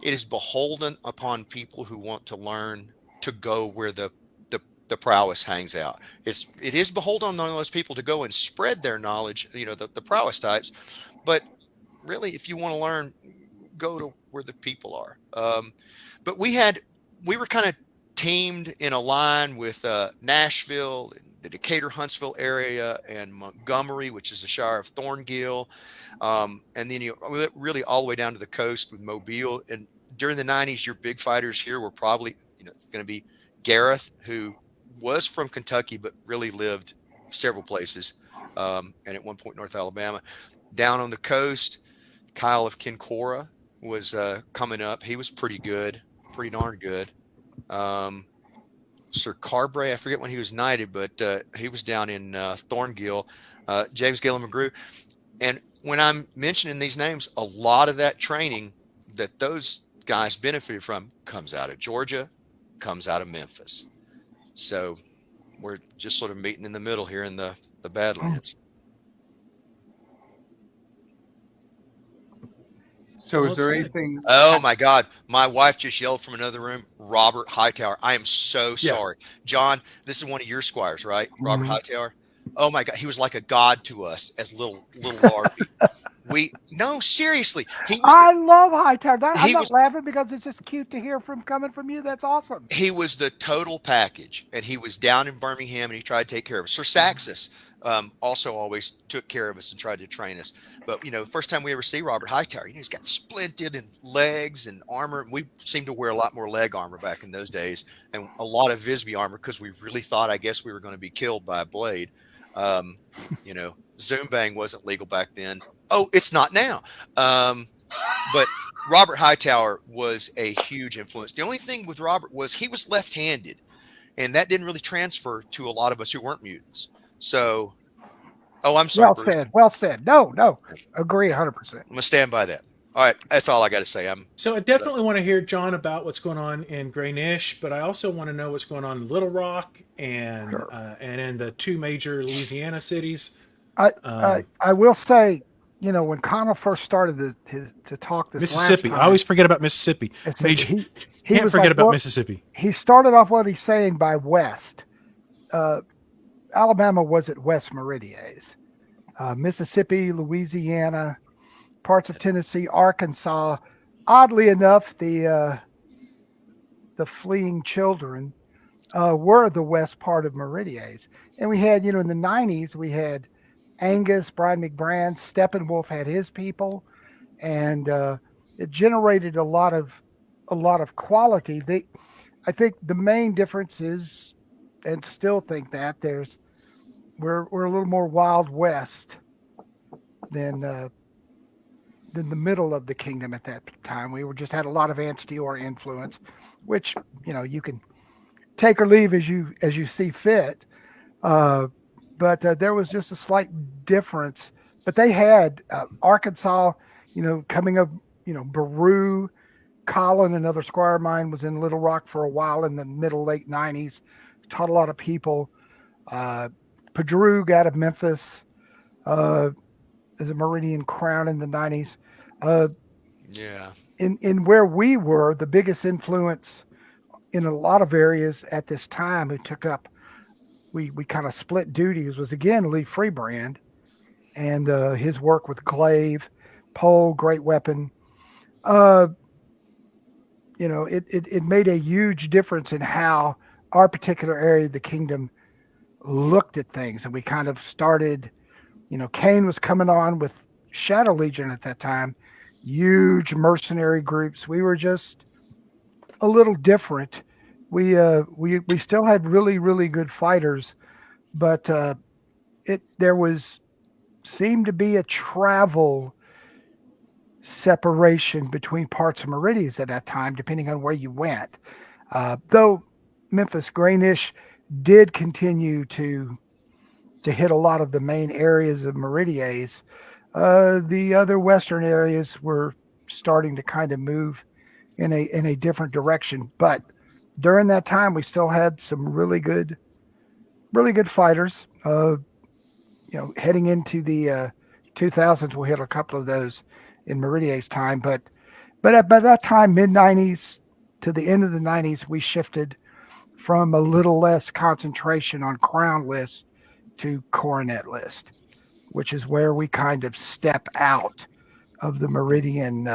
is beholden upon people who want to learn to go where the prowess hangs out. It is beholden on those people to go and spread their knowledge, the prowess types. But really, if you want to learn, go to where the people are. But we were kind of teamed in a line with Nashville, the Decatur, Huntsville area, and Montgomery, which is the Shire of Thornhill. And then really all the way down to the coast with Mobile. And during the 90s, your big fighters here were probably, it's going to be Gareth, who was from Kentucky, but really lived several places. And at one point, North Alabama. Down on the coast, Kyle of Kincora was coming up. He was pretty good. Pretty darn good. Sir Carbray, I forget when he was knighted, but he was down in Thornhill. James Gillum McGrew. And when I'm mentioning these names, a lot of that training that those guys benefited from comes out of Georgia, comes out of Memphis. So we're just sort of meeting in the middle here in the Badlands. So is there anything? Oh my God. My wife just yelled from another room, Robert Hightower. I am so sorry. John, this is one of your squires, right? Robert Hightower. Oh my God. He was like a god to us as little larvae. No, seriously. I love Hightower. I'm not laughing because it's just cute to hear coming from you. That's awesome. He was the total package, and he was down in Birmingham, and he tried to take care of us. Sir Saxus also always took care of us and tried to train us. But, first time we ever see Robert Hightower, he's got splinted in legs and armor. We seemed to wear a lot more leg armor back in those days and a lot of Visby armor because we really thought, I guess, we were going to be killed by a blade. Zoom bang wasn't legal back then. Oh, it's not now. But Robert Hightower was a huge influence. The only thing with Robert was he was left-handed, and that didn't really transfer to a lot of us who weren't mutants. So, I'm sorry. Well said. No, agree 100%. I'm gonna stand by that. All right, that's all I got to say. So I definitely want to hear, John, about what's going on in Gray Nish, but I also want to know what's going on in Little Rock and in the two major Louisiana cities. I will say, when Connell first started to talk this Mississippi, last time, I always forget about Mississippi. He can't forget about Mississippi. He started off what he's saying by west. Alabama was at West Meridies. Mississippi, Louisiana, parts of Tennessee, Arkansas. Oddly enough, the fleeing children were the west part of Meridies. And we had, in the 90s, we had Angus, Brian McBrand, Steppenwolf had his people, and it generated a lot of quality. I think the main difference is, and still think that we're a little more Wild West than than the middle of the kingdom at that time. We were just had a lot of Ansteor influence, which you can take or leave as you see fit. Uh, but there was just a slight difference. But they had Arkansas, coming up, Baru, Colin, another squire of mine, was in Little Rock for a while in the middle late '90s. Taught a lot of people. Padru out of Memphis uh, as a Meridian crown in the '90s. Uh, Yeah. in where we were, the biggest influence in a lot of areas at this time who took up, we kind of split duties, was again Lee Freebrand and his work with glaive, pole, great weapon. Uh, it made a huge difference in how our particular area of the kingdom looked at things. And we kind of started, Kane was coming on with Shadow Legion at that time, huge mercenary groups. We were just a little different. We still had really, really good fighters, but there was seemed to be a travel separation between parts of Meridies at that time, depending on where you went. Though Memphis Greenish did continue to hit a lot of the main areas of Meridies, the other western areas were starting to kind of move in a different direction. But during that time, we still had some really good fighters. Heading into the 2000s, we hit a couple of those in Meridies time. But by that time, mid '90s to the end of the '90s, we shifted from a little less concentration on crown lists to coronet list, which is where we kind of step out of the Meridian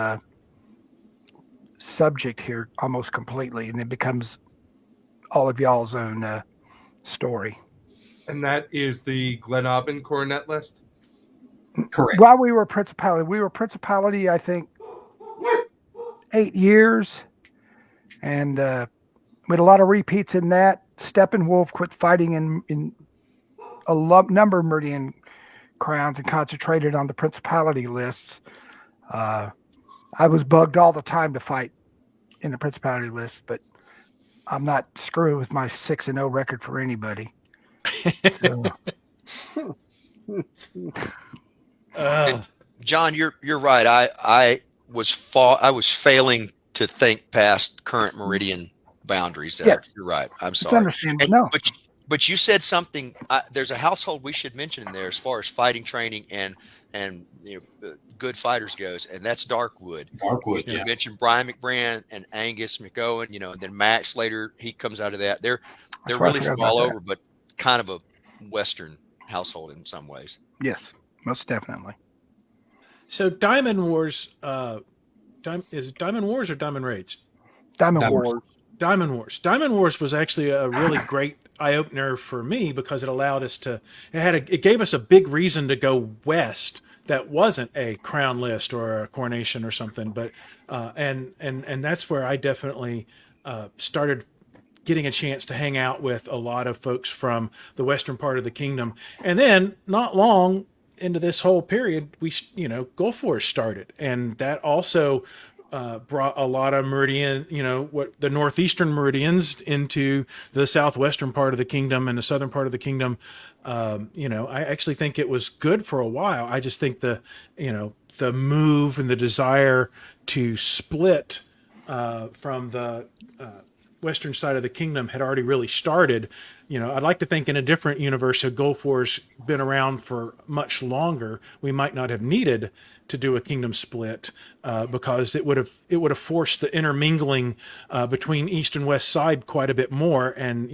subject here almost completely, and it becomes all of y'all's own story. And that is the Glenaben coronet list. Correct. While we were principality, I think 8 years, and we had a lot of repeats in that. Steppenwolf quit fighting in a number of Meridian crowns and concentrated on the principality lists. I was bugged all the time to fight in the principality list, but I'm not screwing with my 6-0 record for anybody. John, you're right. I was failing to think past current Meridian boundaries there. Yes. You're right. I'm It's sorry. understandable. And- No. But you said something. There's a household we should mention in there as far as fighting training and good fighters goes, and that's Darkwood. Darkwood. You Yeah. mentioned Brian McBrand and Angus McOwen. And then Max later he comes out of that. They're That's why I really forgot from about all that. over, but kind of a Western household in some ways. Yes, most definitely. So Diamond Wars, is it Diamond Wars or Diamond Raids? Diamond Wars. Or Diamond Wars. Diamond Wars was actually a really great eye opener for me because it allowed us to. It gave us a big reason to go west. That wasn't a crown list or a coronation or something, but and that's where I definitely started getting a chance to hang out with a lot of folks from the western part of the kingdom. And then not long into this whole period, Gulf Wars started, and that also brought a lot of Meridian, what the northeastern Meridians into the southwestern part of the kingdom and the southern part of the kingdom. I actually think it was good for a while. I just think the move and the desire to split from the western side of the kingdom had already really started. I'd like to think in a different universe, if Gulf War's been around for much longer, we might not have needed to do a kingdom split because it would have forced the intermingling between east and west side quite a bit more. And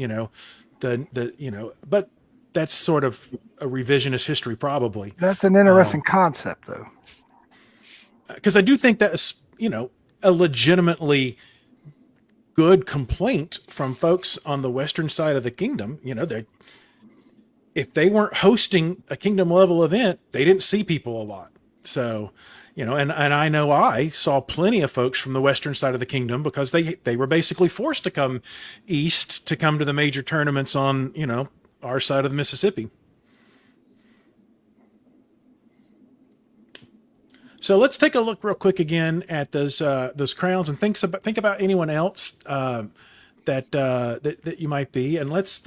but that's sort of a revisionist history, probably. That's an interesting concept, though. Because I do think that's a legitimately good complaint from folks on the western side of the kingdom. If they weren't hosting a kingdom level event, they didn't see people a lot. So, and I know I saw plenty of folks from the western side of the kingdom because they were basically forced to come east to come to the major tournaments on, our side of the Mississippi. So let's take a look real quick again at those crowns and think about anyone else that you might be, and let's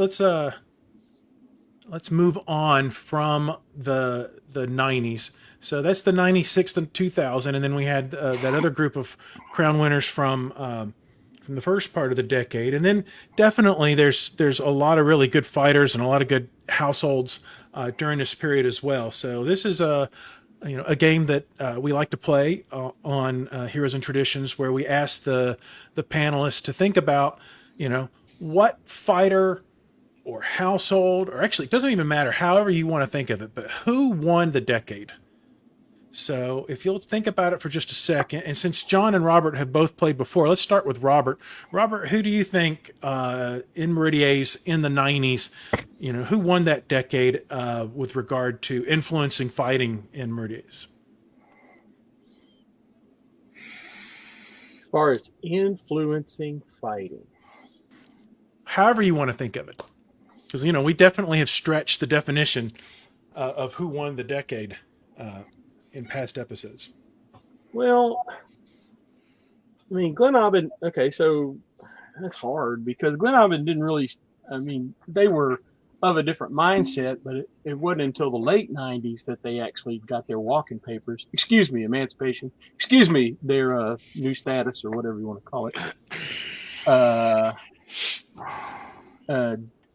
move on from the 90s. So that's the 96 and 2000, and then we had that other group of crown winners from the first part of the decade, and then definitely there's a lot of really good fighters and a lot of good households during this period as well. So this is a game that we like to play on Heroes and Traditions, where we ask the panelists to think about what fighter or household, or actually it doesn't even matter, however you want to think of it, but who won the decade. So if you'll think about it for just a second, and since John and Robert have both played before, let's start with Robert. Robert, who do you think in Meridies in the 90s, who won that decade with regard to influencing fighting in Meridies? As far as influencing fighting, However you want to think of it. Because, we definitely have stretched the definition of who won the decade in past episodes. well, I mean, Glen Aubin. Okay, so that's hard because Glen Aubin didn't really. I mean, they were of a different mindset, but it wasn't until the late '90s that they actually got their walking papers. Excuse me, emancipation. Excuse me, their new status or whatever you want to call it.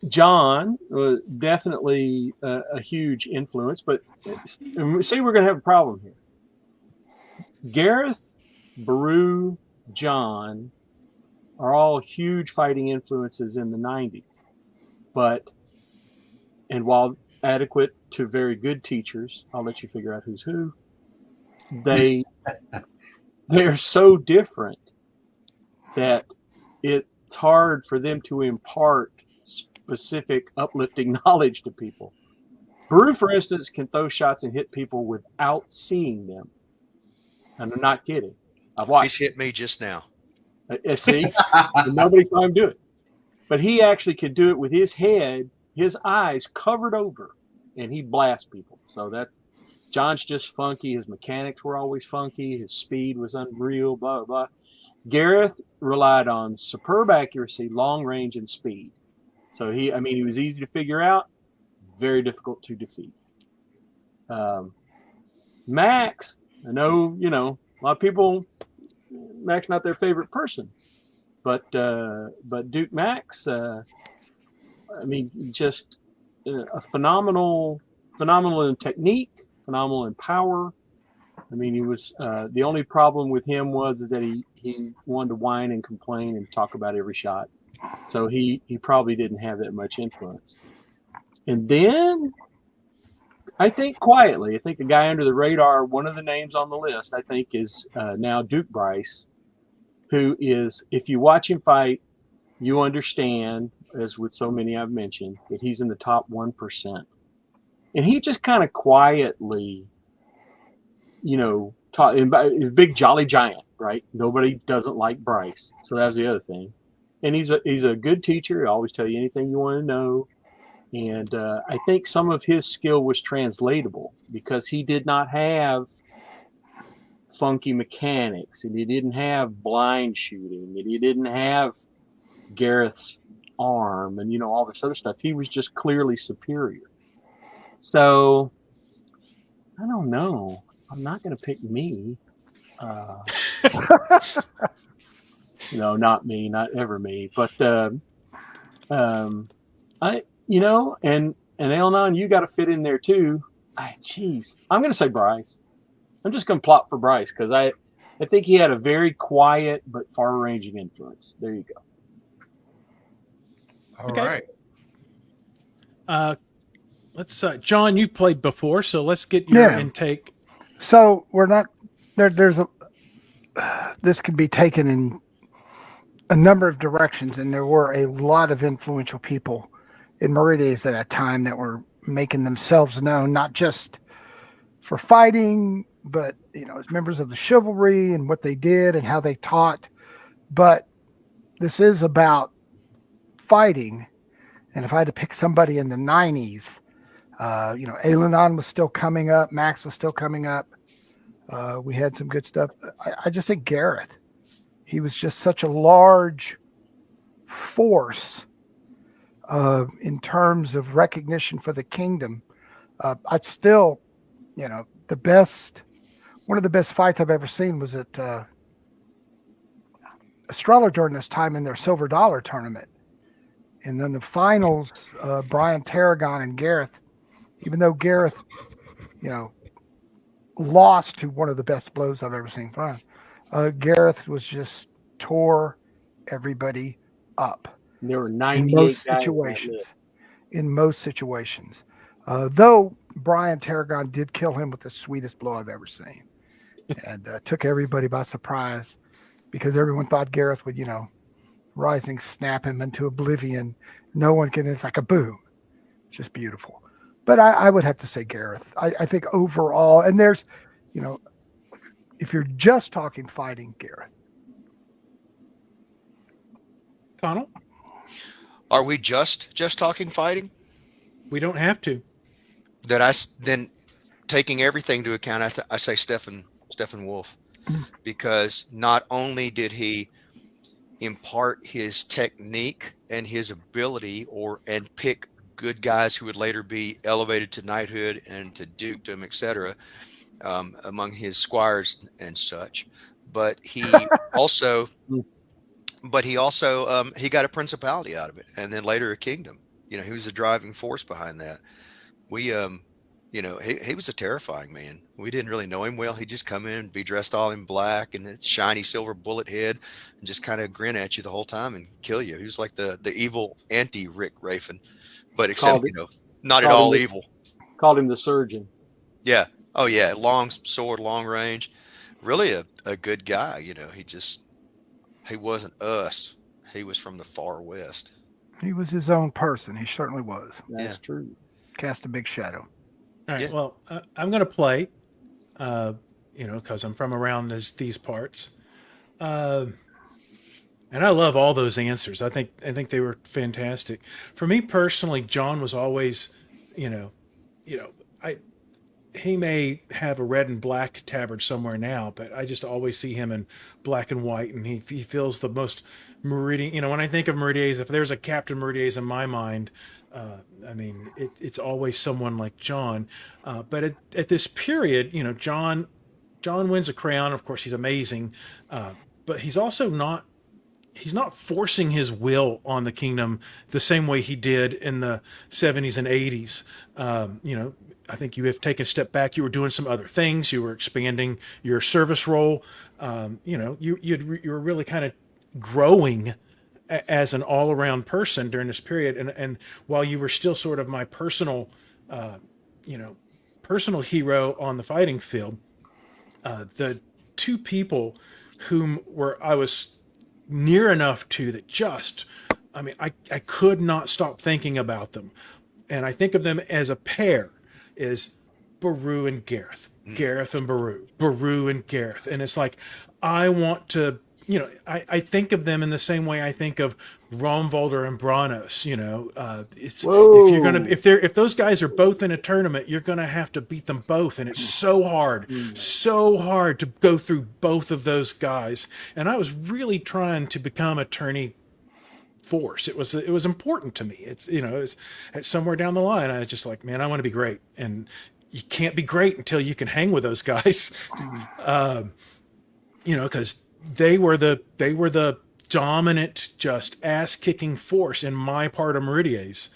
John was definitely a huge influence, but see, we're going to have a problem here. Gareth, Baru, John are all huge fighting influences in the 90s. And while adequate to very good teachers, I'll let you figure out who's who, they're so different that it's hard for them to impart specific uplifting knowledge to people. Baru, for instance, can throw shots and hit people without seeing them. And I'm not kidding. I've watched. He's hit me just now. See, nobody saw him do it, but he actually could do it with his head, his eyes covered over, and he blasts people. So that's John's just funky. His mechanics were always funky. His speed was unreal. Blah blah blah. Gareth relied on superb accuracy, long range, and speed. So he was easy to figure out, very difficult to defeat. Max, I know, a lot of people, Max not their favorite person, but Duke Max, just a phenomenal in technique, phenomenal in power. He was the only problem with him was that he wanted to whine and complain and talk about every shot. So he probably didn't have that much influence. And then I think quietly, the guy under the radar, one of the names on the list, I think is now Duke Bryce, who is, if you watch him fight, you understand, as with so many I've mentioned, that he's in the top 1%. And he just kind of quietly, taught, big jolly giant, right? Nobody doesn't like Bryce. So that was the other thing. And he's a good teacher. He'll always tell you anything you want to know. And I think some of his skill was translatable because he did not have funky mechanics, and he didn't have blind shooting, and he didn't have Gareth's arm, and all this other stuff. He was just clearly superior. So I don't know. I'm not going to pick me. Not me, not ever me. But and Elnon, you got to fit in there too. I'm going to say Bryce. I'm just going to plot for Bryce because I think he had a very quiet but far-ranging influence. There you go. All right. Let's John, you played before, so let's get your intake. So we're not there. This could be taken in a number of directions, and there were a lot of influential people in Meridies at that time that were making themselves known, not just for fighting, but as members of the chivalry and what they did and how they taught. But this is about fighting, and if I had to pick somebody in the 90s, Alenon was still coming up, Max was still coming up. We had some good stuff. I just think Gareth, he was just such a large force in terms of recognition for the kingdom. I'd still, one of the best fights I've ever seen was at Estrella during this time in their silver dollar tournament. And then the finals, Brian Tarragon and Gareth, even though Gareth, lost to one of the best blows I've ever seen. Gareth was just tore everybody up. There were in 98 most guys situations. In most situations, though Brian Tarragon did kill him with the sweetest blow I've ever seen, and took everybody by surprise because everyone thought Gareth would, rising snap him into oblivion. No one can. It's like a boom. Just beautiful. But I would have to say Gareth. I think overall, and there's, if you're just talking fighting, Gareth. Connell, Are we just talking fighting? we don't have to. Then taking everything to account, I say Stephen Wolf, because not only did he impart his technique and his ability and pick good guys who would later be elevated to knighthood and to dukedom, etc., among his squires and such, but he also he got a principality out of it, and then later a kingdom. He was the driving force behind that. He was a terrifying man. We didn't really know him well. He'd just come in and be dressed all in black and a shiny silver bullet head and just kind of grin at you the whole time and kill you. He was like the evil anti-Rick Rafin, but except, not at all evil. Called him the surgeon. Yeah. Oh, yeah. Long sword, long range. Really a good guy. He wasn't us. He was from the far west. He was his own person. He certainly was. That's true. Cast a big shadow. All right. Yeah. Well, I'm going to play, because I'm from around these parts. And I love all those answers. I think they were fantastic. For me personally, John was always, he may have a red and black tabard somewhere now, but I just always see him in black and white, and he feels the most Meridian. When I think of Meridies, if there's a Captain Meridies in my mind, it's always someone like John. But at this period, John wins a crown. Of course, he's amazing, but he's also not. He's not forcing his will on the kingdom the same way he did in the 70s and 80s. I think you have taken a step back. You were doing some other things. You were expanding your service role. You were really kind of growing as an all-around person during this period. And while you were still sort of my personal hero on the fighting field, the two people whom I was near enough to that I could not stop thinking about them. And I think of them as a pair, is Baru and Gareth. Gareth and Baru. Baru and Gareth. And it's like, I want to, I think of them in the same way I think of Romvolder and Branos. If those guys are both in a tournament, you're gonna have to beat them both, and it's so hard to go through both of those guys. And I was really trying to become a tourney force. It was important to me. It's somewhere down the line I was just like, man, I want to be great, and you can't be great until you can hang with those guys. Because they were the dominant, just ass-kicking force in my part of Meridies.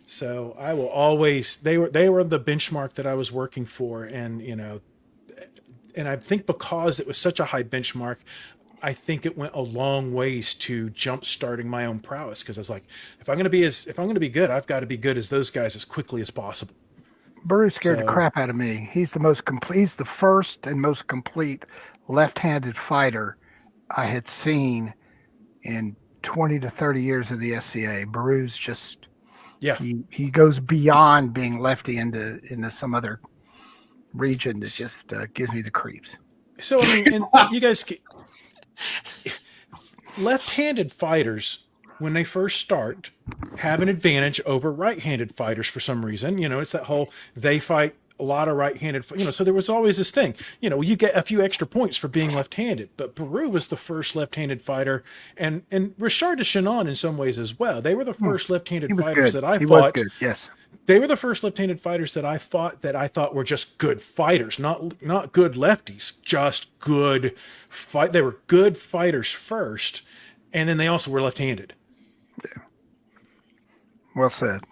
So I will always, they were the benchmark that I was working for. And, and I think because it was such a high benchmark, I think it went a long ways to jump starting my own prowess. Cause I was like, if I'm going to be good, I've got to be good as those guys as quickly as possible. Baru scared the crap out of me. He's the most complete. He's the first and most complete left-handed fighter I had seen in 20 to 30 years of the SCA. Baru's just, he goes beyond being lefty into some other region that just gives me the creeps. So, and you guys, left-handed fighters, when they first start, have an advantage over right-handed fighters for some reason. It's that whole they fight a lot of right-handed, so there was always this thing, you get a few extra points for being left-handed, but Peru was the first left-handed fighter, and Richard de Chinon in some ways as well. They were the first left-handed fighters that I fought. Was good. Yes. They were the first left-handed fighters that I fought that I thought were just good fighters, not good lefties, just good fight. They were good fighters first, and then they also were left-handed. Yeah. Well said.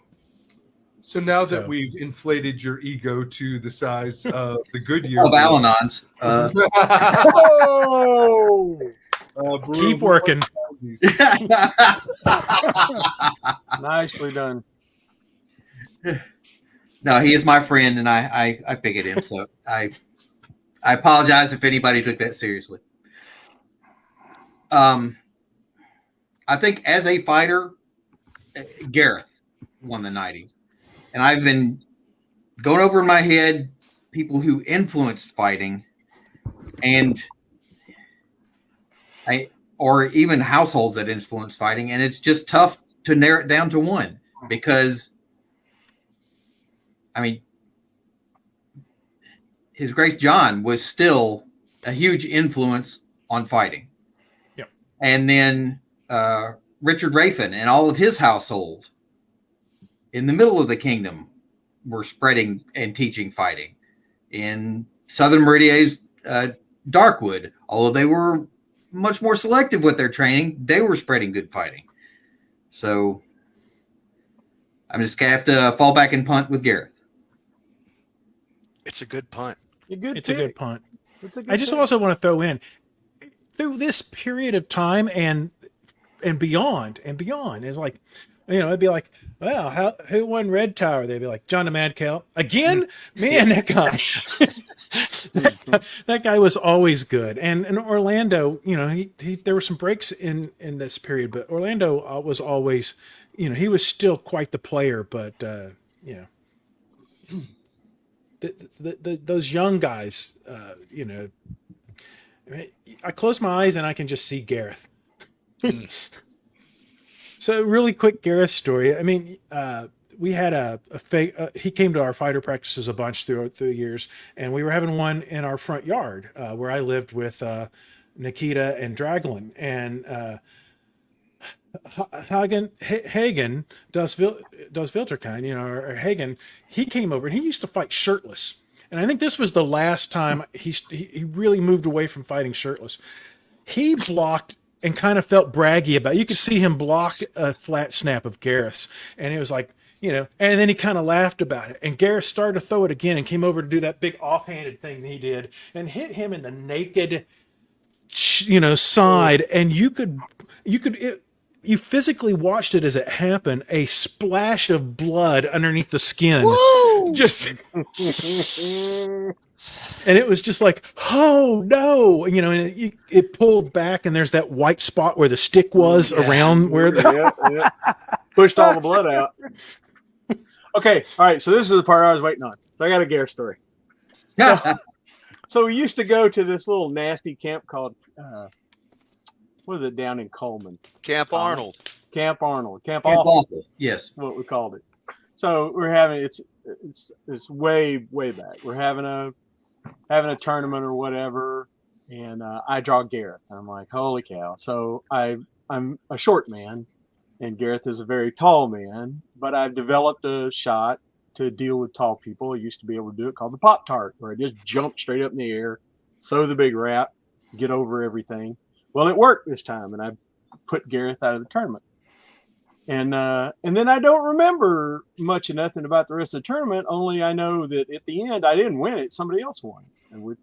So now that we've inflated your ego to the size of the Goodyear of Al-Anon's, keep working. Nicely done. No, he is my friend, and I pick at him. So I apologize if anybody took that seriously. I think as a fighter, Gareth won the 90s. And I've been going over in my head people who influenced fighting or even households that influenced fighting. And it's just tough to narrow it down to one because, I mean, His Grace John was still a huge influence on fighting. Yep. And then Richard Rafin and all of his household in the middle of the kingdom were spreading and teaching fighting. In Southern Meridies, Darkwood, although they were much more selective with their training, they were spreading good fighting. So I'm just going to have to fall back and punt with Gareth. It's a good punt. It's a good punt. I just also want to throw in, through this period of time and beyond, is like, it'd be like, well, who won Red Tower? They'd be like, John the Mad Cow. Again? Man, that guy. that guy was always good. And Orlando, there were some breaks in this period, but Orlando was always, he was still quite the player, but, those young guys, I close my eyes and I can just see Gareth. So really quick Gareth story. I mean, we had a fake, he came to our fighter practices a bunch through the years, and we were having one in our front yard where I lived with Nikita and Draglin, and Hagen does Vilterkind, or Hagen, he came over and he used to fight shirtless. And I think this was the last time he really moved away from fighting shirtless. He blocked and kind of felt braggy about it. You could see him block a flat snap of Gareth's. And he was like, and then he kind of laughed about it. And Gareth started to throw it again and came over to do that big offhanded thing that he did and hit him in the naked, side. And you physically watched it as it happened, a splash of blood underneath the skin. Woo! Just, and it was just like, oh no, and it pulled back, and there's that white spot where the stick was around where the pushed all the blood out. Okay, all right. So this is the part I was waiting on. So I got a Gareth story. So we used to go to this little nasty camp called. What is it down in Coleman? Camp Arnold. Camp Arnold. Camp Awful. Yes. What we called it. So we're having it's way back. We're having a tournament or whatever, and I draw Gareth. And I'm like, holy cow! So I'm a short man, and Gareth is a very tall man. But I've developed a shot to deal with tall people. I used to be able to do it called the Pop Tart, where I just jump straight up in the air, throw the big rap, get over everything. Well, it worked this time, and I put Gareth out of the tournament. And then I don't remember much of nothing about the rest of the tournament. Only I know that at the end I didn't win it; somebody else won. And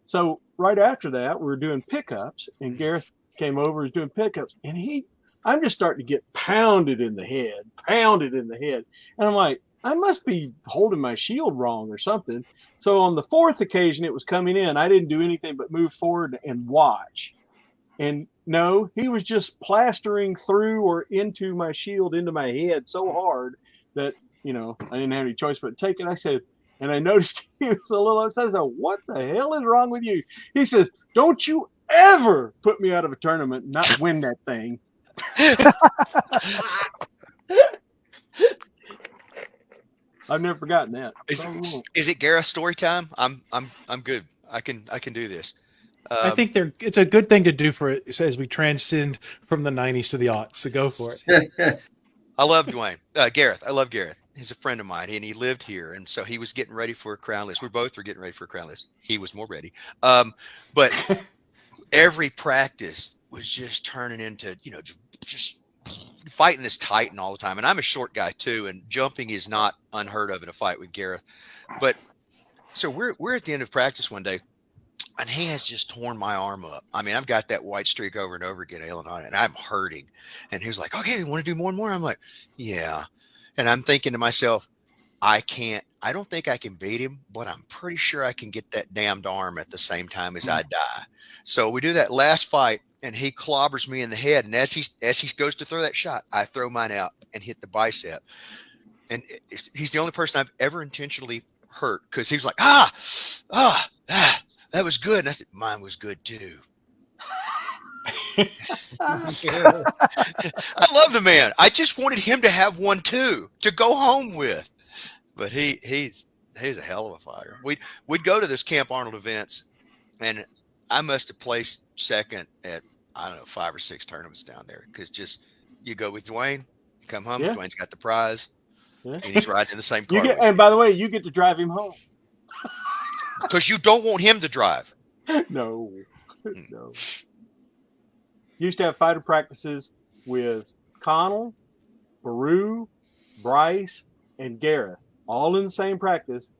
so right after that, we were doing pickups, and Gareth came over, was doing pickups, and I'm just starting to get pounded in the head. And I'm like, I must be holding my shield wrong or something. So on the fourth occasion it was coming in, I didn't do anything but move forward and watch. And no, he was just plastering through or into my shield, into my head so hard that, I didn't have any choice but to take it. I said, and I noticed he was a little upset. I said, what the hell is wrong with you? He says, don't you ever put me out of a tournament and not win that thing. I've never forgotten that. Is it Gareth story time? I'm good. I can do this. I think it's a good thing to do for it as we transcend from the 90s to the aughts. So go for it. I love Dwayne. Gareth. I love Gareth. He's a friend of mine, and he lived here, and so he was getting ready for a crown list. We both were getting ready for a crown list. He was more ready. But every practice was just turning into, just fighting this Titan all the time. And I'm a short guy too, and jumping is not unheard of in a fight with Gareth. But so we're at the end of practice one day, and he has just torn my arm up. I mean, I've got that white streak over and over again, ailing on it, and I'm hurting. And he was like, "Okay, you want to do more and more?" I'm like, "Yeah." And I'm thinking to myself, I don't think I can beat him, but I'm pretty sure I can get that damned arm at the same time as I die. So we do that last fight, and he clobbers me in the head. And as he goes to throw that shot, I throw mine out and hit the bicep. And he's the only person I've ever intentionally hurt, because he was like, that was good. And I said, mine was good too. I love the man. I just wanted him to have one too, to go home with. But he's a hell of a fighter. We'd go to this Camp Arnold events, and I must have placed second at, I don't know, 5 or 6 tournaments down there, because just you go with Dwayne, you come home, Dwayne's got the prize, and he's riding in the same car. And by the way, you get to drive him home. Because you don't want him to drive. No. Used to have fighter practices with Connell, Baru, Bryce, and Gareth, all in the same practice,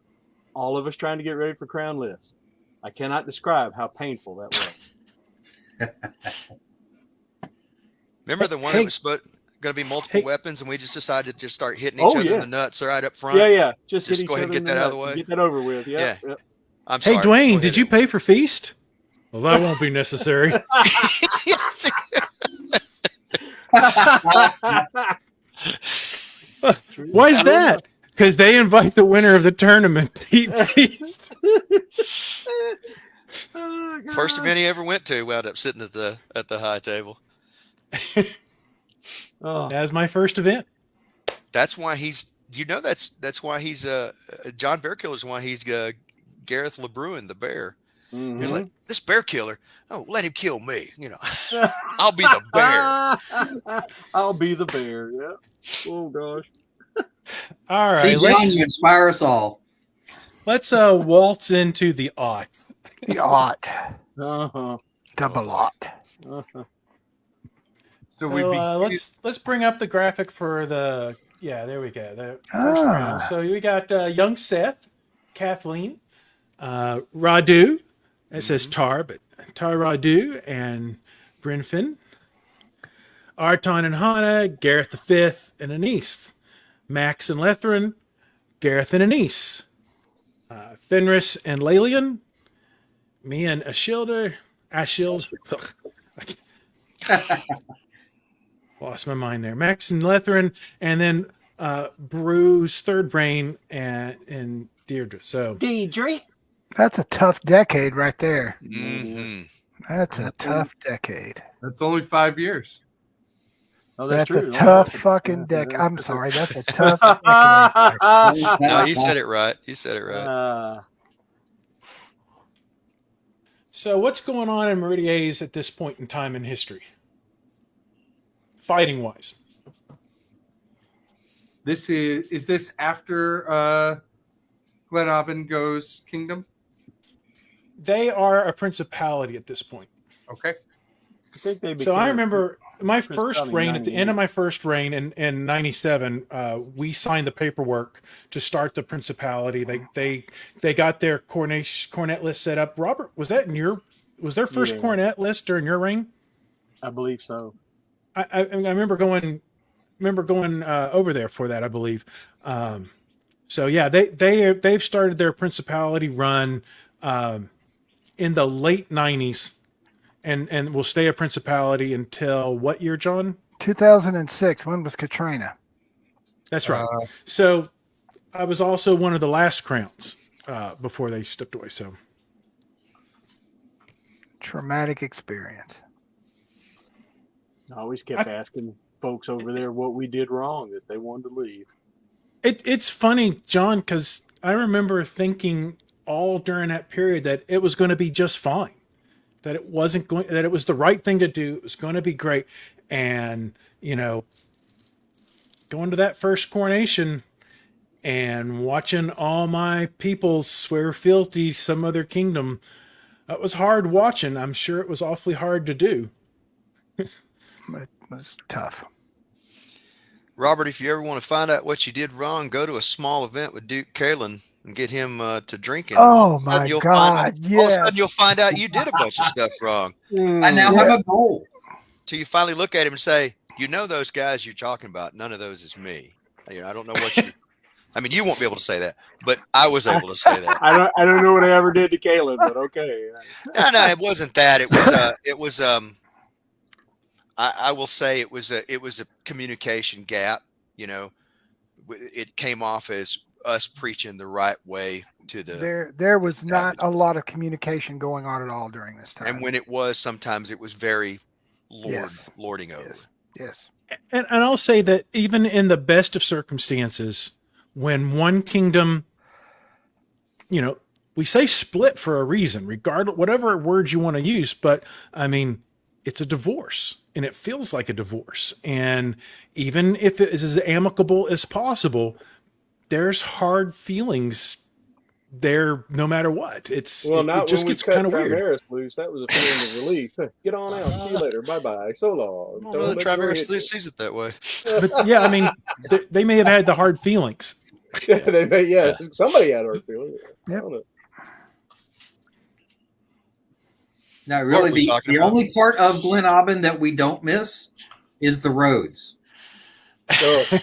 all of us trying to get ready for crown list. I cannot describe how painful that was. Remember the one that was going to be multiple weapons, and we just decided to just start hitting each other in the nuts right up front? Yeah. Just hit go ahead and get that out of the way. Get that over with. Yeah. I'm sorry. Hey, Dwayne, did you pay for Feast? Well, that won't be necessary. Why is that? Because they invite the winner of the tournament to eat Feast. First event he ever went to, wound up sitting at the high table. That was my first event. That's why he's. That's why he's John Bear Killer's why he's Gareth LeBruin, the bear. Mm-hmm. He's like, this bear killer. Oh, let him kill me. I'll be the bear. I'll be the bear. Yeah. Oh gosh. All right. See, John, you inspire us all. Let's waltz into the aughts. The aught. Uh-huh. Double aught. Uh-huh. So let's bring up the graphic for the there we go, the first round. So we got young Seth, Kathleen, Radu. It says Tar, but Tar Radu and Brynfin, Arton and Hannah, Gareth V and Anise, Max and Lethrin, Gareth and Anise, Fenris and Lalian, me and Ashild. Lost my mind there. Max and Lethrin, and then Bruce, Third Brain, and Deirdre. So Deidre. That's a tough decade right there. Mm-hmm. That's a tough decade. That's only 5 years. Oh, That's true. a tough fucking decade. I'm sorry. That's a tough decade. No, you said it right. You said it right. So what's going on in Meridies at this point in time in history? Fighting wise. Is this after Glenavon goes kingdom? They are a principality at this point. Okay. I think they So I remember my first Principality reign, at the end of 98. my first reign in 97, we signed the paperwork to start the principality. They got their cornet list set up. Robert, was their first cornet list during your reign? I believe so. I remember going over there for that, I believe. So yeah, they've started their principality run in the late 90s, and will stay a principality until what year, John? 2006. When was Katrina? That's right. So I was also one of the last crowns before they stepped away. So Traumatic experience. I always kept asking folks over there what we did wrong that they wanted to leave. It's funny, John, because I remember thinking all during that period that it was going to be just fine, that it wasn't going, that it was the right thing to do. It was going to be great. And, going to that first coronation and watching all my people swear fealty to some other kingdom, that was hard watching. I'm sure it was awfully hard to do. It was tough. Robert, if you ever want to find out what you did wrong, go to a small event with Duke Kalen and get him to drinking. Oh my God! All of a Yes. sudden, you'll find out you did a bunch of stuff wrong. I now have a goal. Till you finally look at him and say, those guys you're talking about, none of those is me. I don't know what you. I mean, you won't be able to say that, but I was able to say that. I don't know what I ever did to Caleb, but okay. No, it wasn't that. It was. I will say it was a communication gap. It came off as us preaching the right way to the. There was not a lot of communication going on at all during this time. And when it was, sometimes it was very Yes. lording over. Yes. And I'll say that even in the best of circumstances, when one kingdom, we say split for a reason, regardless, whatever words you want to use, but I mean, it's a divorce and it feels like a divorce. And even if it is as amicable as possible, there's hard feelings there no matter what. It just gets kind of weird. Trimaris loose, that was a feeling of relief. Get on out. See you later. Bye-bye. So long. I don't know that Trimaris sees it that way. But yeah, I mean, they may have had the hard feelings. They may, somebody had hard feelings. Yep. Now, really, the only part of Glen Aubin that we don't miss is the roads. Yeah.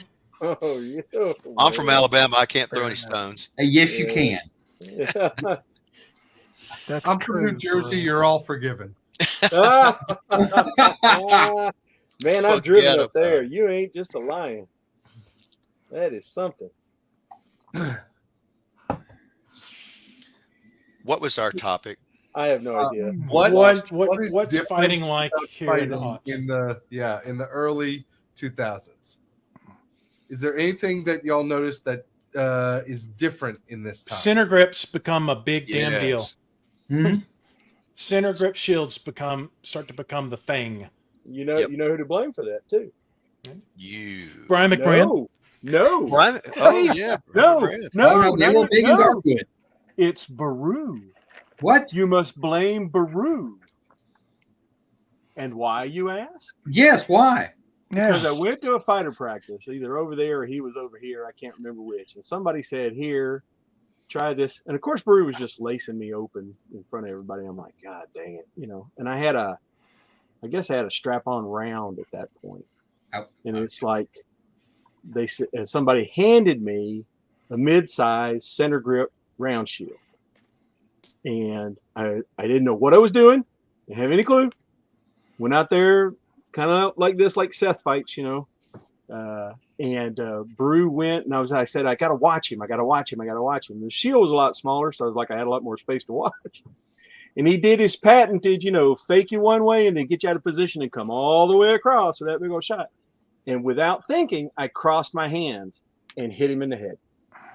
I'm from Alabama. I can't throw any stones. Yes, you can. That's I'm true. from New Jersey. You're all forgiven. Man, I've driven up there. it. You ain't just a lion. That is something. What was our topic? I have no idea. What's different fighting like here in the fighting aughts? in the early 2000s? Is there anything that y'all noticed that is different in this time? Center grips become a big damn deal. Mm-hmm. Center grip shields start to become the thing. You know who to blame for that too. You. Brian McBrand. No. Brian, yeah. No. They were big and Darkwood. It's Baru. What? You must blame Baru. And why, you ask? Yes, why? Because I went to a fighter practice, either over there or he was over here. I can't remember which. And somebody said, here, try this. And of course, Baru was just lacing me open in front of everybody. I'm like, God dang it. And I guess I had a strap-on round at that point. Oh. And it's like, somebody handed me a mid-size center grip round shield. And I didn't know what I was doing. Didn't have any clue. Went out there kind of like this, like Seth fights, and Brew went, and I said, I got to watch him. The shield was a lot smaller, so I was like, I had a lot more space to watch. And he did his patented, fake you one way and then get you out of position and come all the way across for that big old shot. And without thinking, I crossed my hands and hit him in the head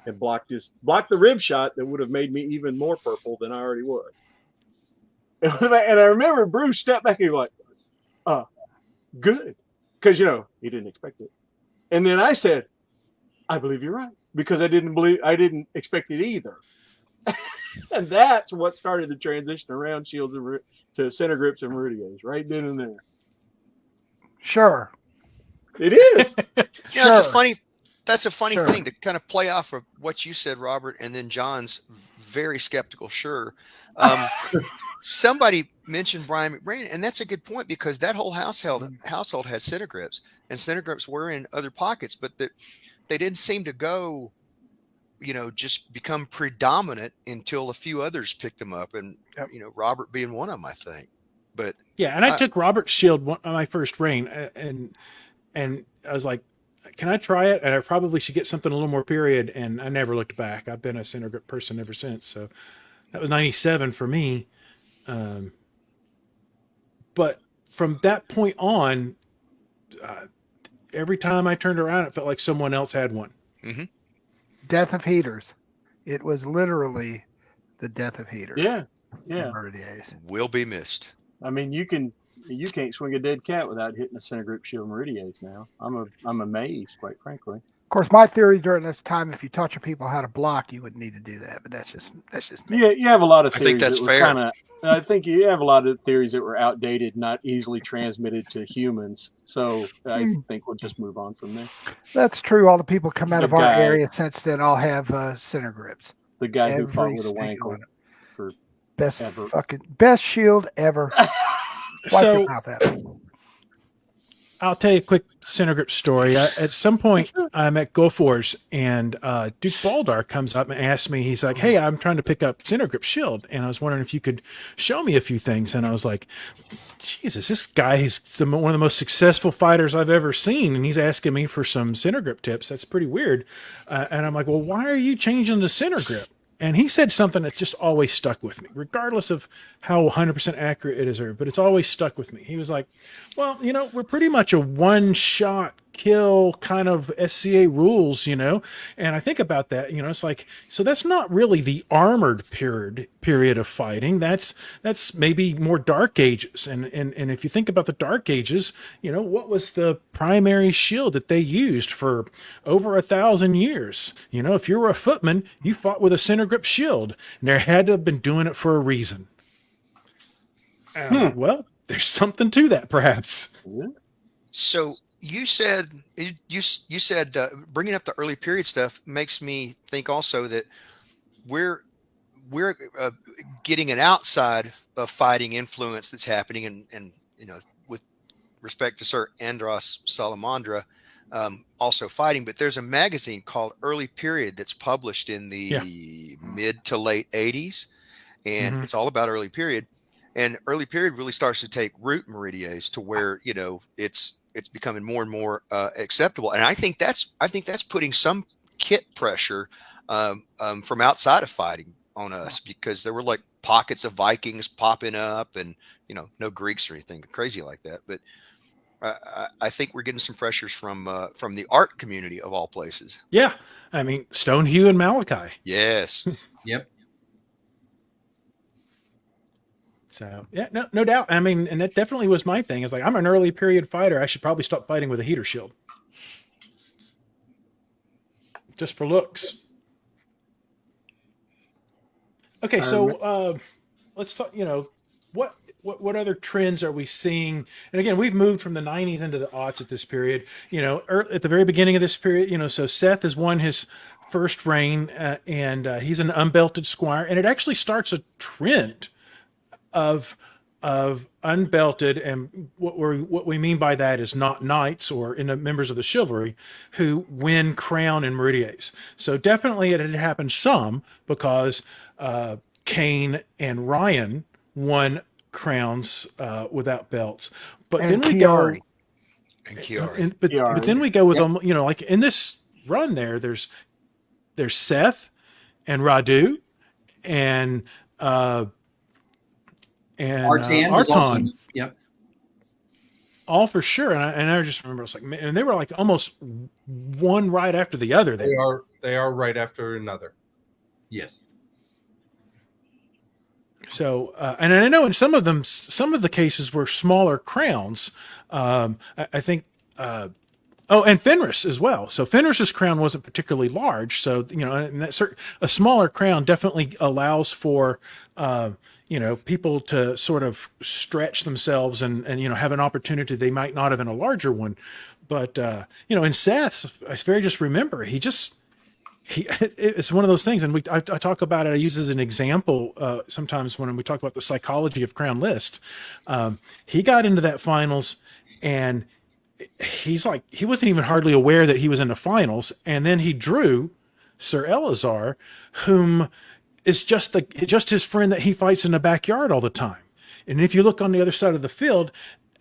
and blocked the rib shot that would have made me even more purple than I already was. And I remember Bruce stepped back and he was like, good. Because, he didn't expect it. And then I said, I believe you're right. Because I didn't expect it either. And that's what started the transition around shields to center grips and Meridies, right then and there. Sure. It is. Yeah, that's a funny thing to kind of play off of what you said, Robert, and then John's very skeptical. Sure. Somebody mentioned Brian McBrand, and that's a good point because that whole household had center grips, and center grips were in other pockets, but they didn't seem to go, just become predominant until a few others picked them up, and Robert being one of them, I think. But yeah, and I took Robert's shield on my first reign, and I was like, can I try it? And I probably should get something a little more period, and I never looked back. I've been a center grip person ever since, so that was 97 for me. But from that point on, every time I turned around, it felt like someone else had one. Mm-hmm. death of heaters. It was literally the death of heaters. Yeah, in yeah. Meridies. Will be missed. I mean, you can't swing a dead cat without hitting a center group shield Meridies now. I'm amazed, quite frankly. Of course, my theory during this time, if you taught your people how to block, you wouldn't need to do that. But that's just me. Yeah, you have a lot of I theories think that's that were fair. kind of. I think you have a lot of theories that were outdated, not easily transmitted to humans. So I think we'll just move on from there. That's true. All the people come out The of our guy- area since then all have center grips. The guy who Every fought with a single wankle one. for Best ever. best shield ever. Wipe So your mouth out. I'll tell you a quick center grip story. At some point, I'm at GoForce, and Duke Baldar comes up and asks me, he's like, hey, I'm trying to pick up center grip shield, and I was wondering if you could show me a few things. And I was like, Jesus, this guy is one of the most successful fighters I've ever seen, and he's asking me for some center grip tips. That's pretty weird. And I'm like, well, why are you changing the center grip? And he said something that's just always stuck with me, regardless of how 100% accurate it is, but it's always stuck with me. He was like, well, we're pretty much a one-shot kill kind of SCA rules, and I think about that, it's like, so that's not really the armored period of fighting. That's maybe more Dark Ages. And if you think about the Dark Ages, what was the primary shield that they used for over 1,000 years? If you were a footman, you fought with a center grip shield, and they had to have been doing it for a reason. Well, there's something to that, perhaps. So you said bringing up the early period stuff makes me think also that we're getting an outside of fighting influence that's happening, and with respect to Sir Andros Salamandra, also fighting. But there's a magazine called Early Period that's published in the mid to late 80s, and it's all about early period. And early period really starts to take root in Meridies to where it's becoming more and more acceptable. And I think that's putting some kit pressure from outside of fighting on us, because there were like pockets of Vikings popping up, and no Greeks or anything crazy like that. But I think we're getting some pressures from the art community of all places. Yeah, I mean Stonehue and Malachi. Yes. Yep. So yeah, no doubt. I mean, and that definitely was my thing. It's like, I'm an early period fighter. I should probably stop fighting with a heater shield, just for looks. Okay, so let's talk. What other trends are we seeing? And again, we've moved from the 90s into the aughts at this period. At the very beginning of this period, so Seth has won his first reign, and he's an unbelted squire, and it actually starts a trend of unbelted, and what we mean by that is not knights or members of the chivalry who win crown in Meridies. So definitely it had happened some, because Cain and Ryan won crowns without belts. But And then we Chiari. And Chiari. but then we go with them, like in this run there's Seth and Radu and Artan was also- Arton, Yep. all for sure. And I just remember, I was like, man, and they were like almost one right after the other. They are right after another. Yes. So, and I know in some of the cases were smaller crowns. I think, and Fenris as well. So Fenris's crown wasn't particularly large. So, and a smaller crown definitely allows for, people to sort of stretch themselves and have an opportunity they might not have in a larger one. But, in Seth's, I very just remember, it's one of those things. And I talk about it. I use as an example sometimes when we talk about the psychology of Crown List. He got into that finals, and he wasn't even hardly aware that he was in the finals. And then he drew Sir Eleazar, whom is just his friend that he fights in the backyard all the time. And if you look on the other side of the field,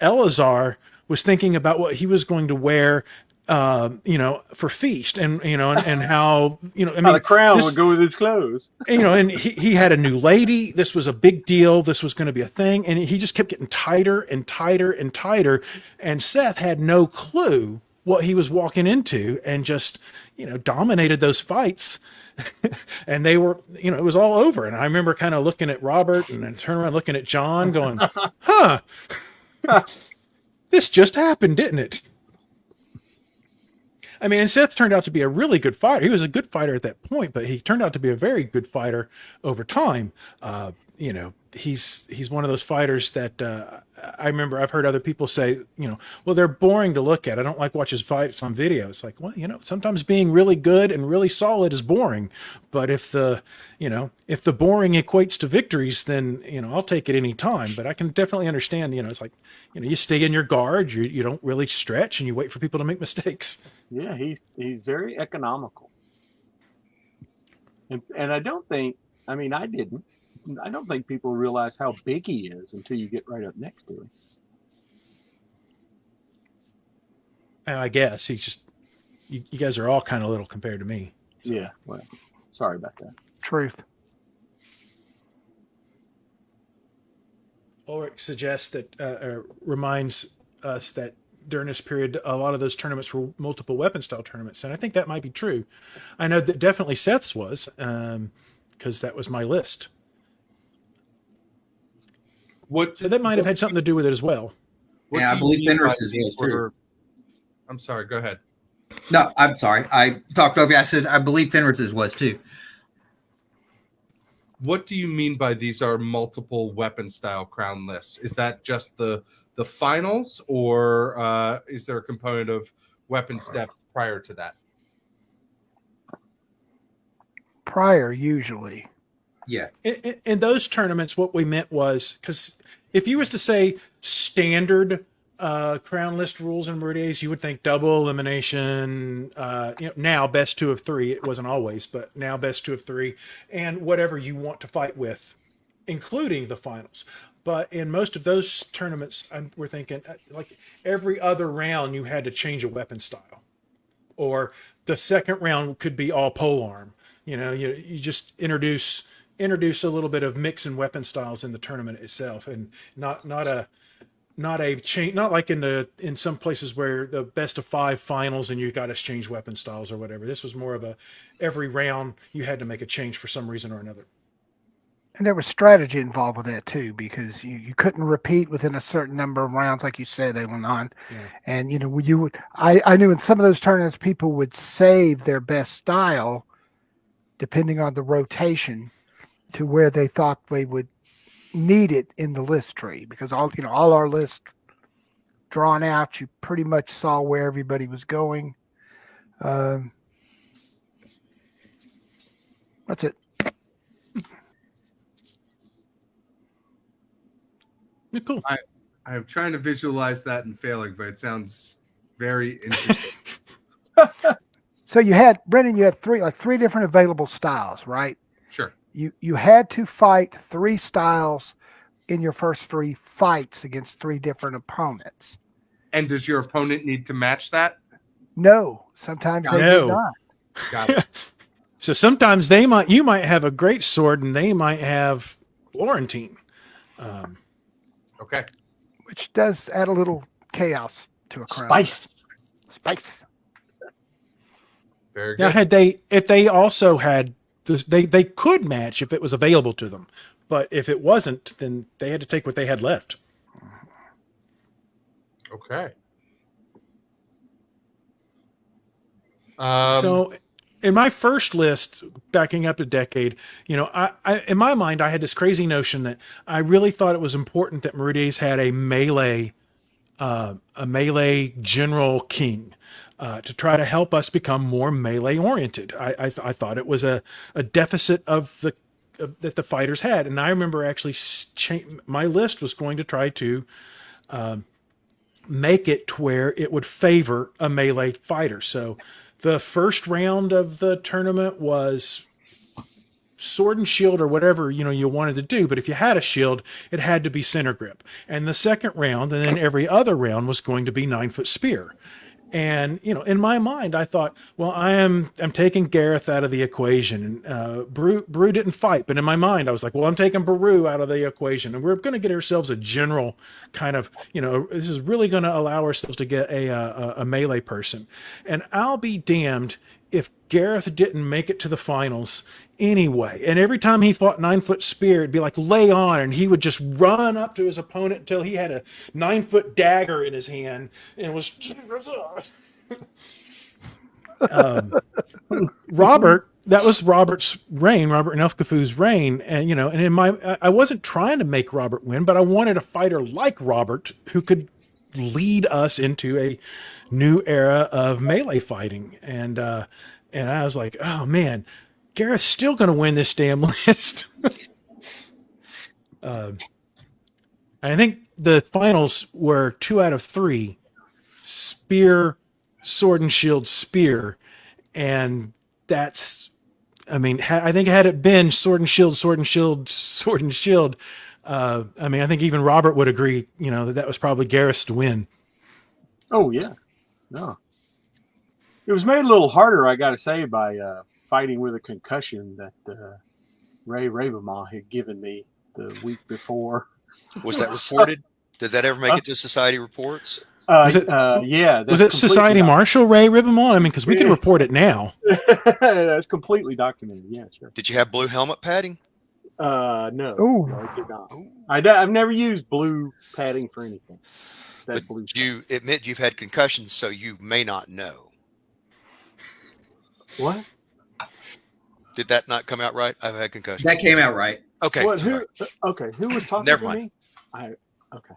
Eleazar was thinking about what he was going to wear, for feast, and how, how the crown would go with his clothes. And he had a new lady. This was a big deal. This was going to be a thing. And he just kept getting tighter and tighter and tighter. And Seth had no clue what he was walking into and just, dominated those fights. And they were, it was all over. And I remember kind of looking at Robert and then turn around looking at John going, huh, this just happened, didn't it? I mean, and Seth turned out to be a really good fighter. He was a good fighter at that point, but he turned out to be a very good fighter over time. He's one of those fighters that I remember I've heard other people say, well, they're boring to look at. I don't like watching fights on video. It's like, well, sometimes being really good and really solid is boring. But if the boring equates to victories, then, I'll take it any time. But I can definitely understand, it's like, you stay in your guard, you don't really stretch, and you wait for people to make mistakes. Yeah, he's very economical. And I don't think, I don't think people realize how big he is until you get right up next to him. And I guess he's just, you guys are all kind of little compared to me. So. Yeah, well, sorry about that. Truth. Ulrich suggests that, reminds us that during this period, a lot of those tournaments were multiple weapon style tournaments. And I think that might be true. I know that definitely Seth's was, because that was my list. So that might have had something to do with it as well. Yeah, I believe Fenris's was too. I'm sorry, go ahead. No, I'm sorry. I talked over you. I said I believe Fenris's was too. What do you mean by these are multiple weapon style crown lists? Is that just the finals, or is there a component of weapons depth prior to that? Prior, usually. Yeah. In those tournaments, what we meant was, because if you was to say standard crown list rules in Meridies, you would think double elimination, now best 2 of 3. It wasn't always, but now best 2 of 3, and whatever you want to fight with, including the finals. But in most of those tournaments, we're thinking like every other round you had to change a weapon style, or the second round could be all polearm. You just introduce a little bit of mix in weapon styles in the tournament itself, and not a change, not like in some places where the best of 5 finals and you got to change weapon styles or whatever. This was more of every round you had to make a change for some reason or another. And there was strategy involved with that too, because you couldn't repeat within a certain number of rounds, like you said, they went on. Yeah. And you would. I knew in some of those tournaments people would save their best style, depending on the rotation, to where they thought they would need it in the list tree, because all our lists drawn out, you pretty much saw where everybody was going. That's it. Cool. I'm trying to visualize that and failing, but it sounds very interesting. So Brendan, you had three different available styles, right? Sure. You had to fight 3 styles in your first 3 fights against 3 different opponents. And does your opponent need to match that? No, sometimes they do not. Got it. So sometimes you might have a great sword and they might have Florentine. Okay. Which does add a little chaos to a crown. Spice. Very good. Now, if they also had this, they could match if it was available to them, but if it wasn't, then they had to take what they had left. Okay. So in my first list, backing up a decade, I in my mind, I had this crazy notion that I really thought it was important that Meridies had a melee general king to try to help us become more melee oriented. I thought it was a deficit that the fighters had. And I remember actually my list was going to try to make it to where it would favor a melee fighter. So the first round of the tournament was sword and shield or whatever, you wanted to do. But if you had a shield, it had to be center grip. And the second round, and then every other round was going to be 9-foot spear. And, in my mind, I thought, well, I'm taking Gareth out of the equation. Brew didn't fight, but in my mind, I was like, well, I'm taking Baru out of the equation, and we're going to get ourselves a general kind of, this is really going to allow ourselves to get a melee person. And I'll be damned if Gareth didn't make it to the finals anyway. And every time he fought 9-foot spear, it'd be like lay on, and he would just run up to his opponent until he had a 9-foot dagger in his hand and was Robert. That was Robert's reign, Robert Nelfkafu's reign, and and I wasn't trying to make Robert win, but I wanted a fighter like Robert who could lead us into a new era of melee fighting, and I was like, oh man, Gareth's still going to win this damn list. I think the finals were 2 out of 3 spear, sword and shield, spear, and that's. I mean, I think had it been sword and shield, sword and shield, sword and shield, I think even Robert would agree, that was probably Gareth's to win. Oh yeah, no. It was made a little harder, I got to say, by fighting with a concussion that Ray Ravenmaw had given me the week before. Was that reported? Did that ever make it to Society Reports? Yeah. Was it Society Marshal Ray Ribbamon? Because we can report it now. That's completely documented. Yeah, sure. Did you have blue helmet padding? No. Ooh. No, I did not. I've never used blue padding for anything. But you admit you've had concussions, so you may not know. What? Did that not come out right? I've had concussions. That came out right. Okay. What, who was talking Never to mind. me? Okay.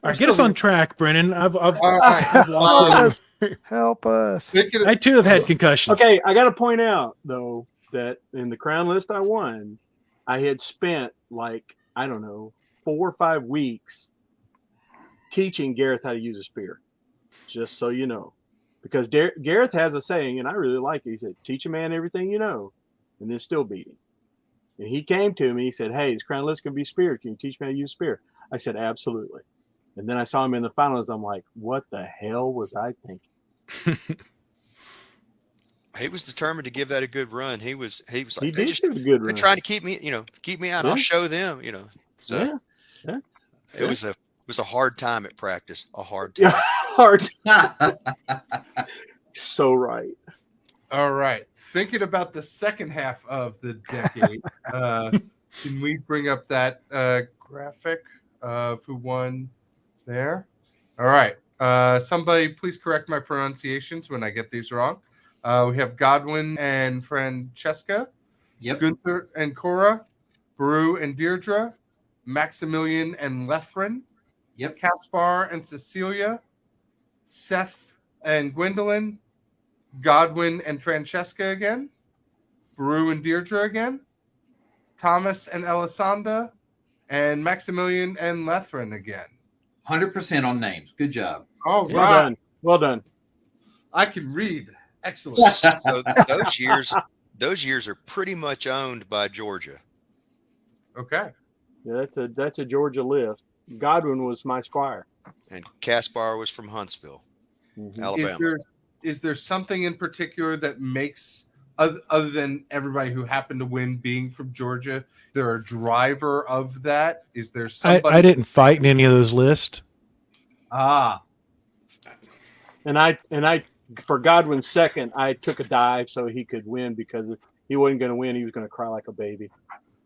All right, get us on track, Brennan. I've right. lost Help us. I too have had concussions. Okay, I got to point out though that in the crown list I won, I had spent 4 or 5 weeks teaching Gareth how to use a spear. Just so you know, because Gareth has a saying, and I really like it. He said, "Teach a man everything you know, and then still beat him." And he came to me. He said, "Hey, this crown list can be spear. Can you teach me how to use a spear?" I said, "Absolutely." And then I saw him in the finals. I'm like, "What the hell was I thinking?" He was determined to give that a good run. He was like, He did give a good they're run. trying to keep me out. Yeah. I'll show them, So Yeah. it was a hard time at practice. A hard time. Yeah, hard. So right. All right. Thinking about the second half of the decade, can we bring up that graphic of who won there? All right. Somebody please correct my pronunciations when I get these wrong. We have Godwin and Francesca, Yep. Gunther and Cora, Baru and Deirdre, Maximilian and Lethrin, Yep. Caspar and Cecilia, Seth and Gwendolyn, Godwin and Francesca again, Baru and Deirdre again, Thomas and Elisanda, and Maximilian and Lethrin again. 100% on names. Good job. All Well right. done. Well done. I can read. Excellent. So those years are pretty much owned by Georgia. Okay. Yeah, that's a Georgia list. Godwin was my squire. And Caspar was from Huntsville, Mhm. Alabama. Is there something in particular that makes, other than everybody who happened to win being from Georgia, there a driver of that? Is there somebody? I didn't fight in any of those lists. Ah, And I for Godwin's second, I took a dive so he could win, because if he wasn't going to win, he was going to cry like a baby.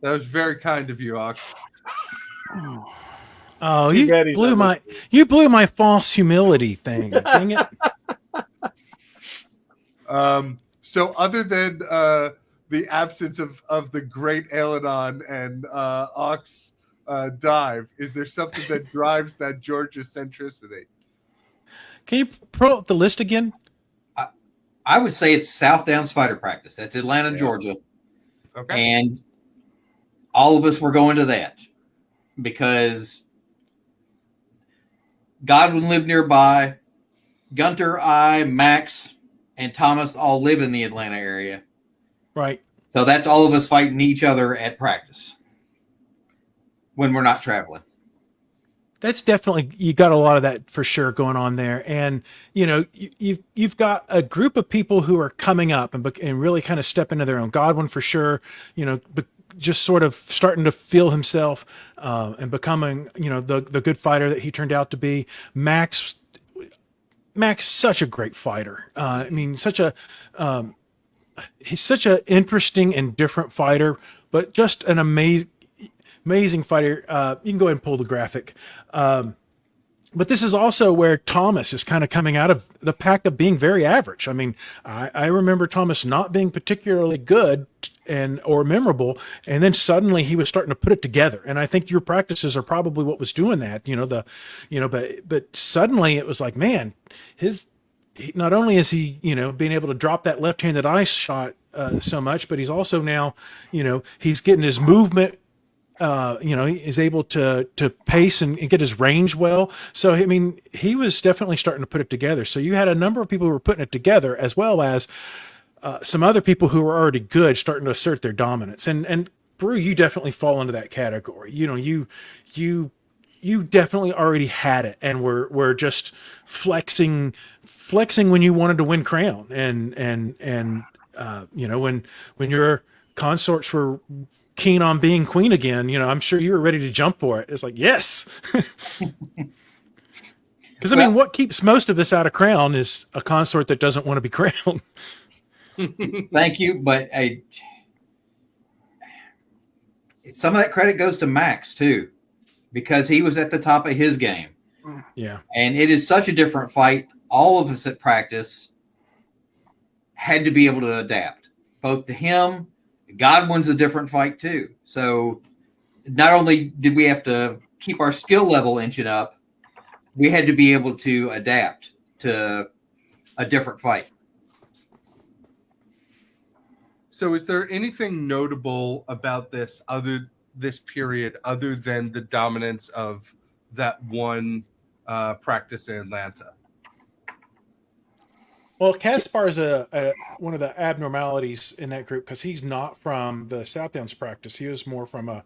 that was very kind of you, Ox. Oh, Too bad he's not you blew my false humility thing. Dang it. So other than the absence of the great Aeladon and Ox dive, is there something that drives that Georgia centricity? Can you pull up the list again? I would say it's South Downs Fighter Practice. That's Atlanta, Yeah. Georgia. Okay. And all of us were going to that because Godwin lived nearby. Gunter, I, Max, and Thomas all live in the Atlanta area. Right. So that's all of us fighting each other at practice when we're not traveling. That's definitely, you got a lot of that for sure going on there. And you've got a group of people who are coming up and really kind of step into their own. Godwin for sure, just sort of starting to feel himself and becoming the good fighter that he turned out to be. Max, such a great fighter. He's such an interesting and different fighter, but just an amazing fighter. You can go ahead and pull the graphic. But this is also where Thomas is kind of coming out of the pack of being very average. I mean, I remember Thomas not being particularly good or memorable, and then suddenly he was starting to put it together. And I think your practices are probably what was doing that. But suddenly it was like, man, not only is he being able to drop that left-handed eye shot so much, but he's also now he's getting his movement. He is able to pace and get his range well. So, I mean, he was definitely starting to put it together. So you had a number of people who were putting it together, as well as some other people who were already good starting to assert their dominance. And Brew, you definitely fall into that category. You definitely already had it, and were just flexing when you wanted to win crown, and when your consorts were keen on being queen again, I'm sure you were ready to jump for it. It's like, yes. Because what keeps most of us out of crown is a consort that doesn't want to be crowned. Thank you, but some of that credit goes to Max too, because he was at the top of his game. Yeah, and it is such a different fight. All of us at practice had to be able to adapt, both to him. Godwin's a different fight too. So not only did we have to keep our skill level inching up, we had to be able to adapt to a different fight. So is there anything notable about this period other than the dominance of that one practice in Atlanta? Well, Caspar is one of the abnormalities in that group because he's not from the South Downs practice. He was more from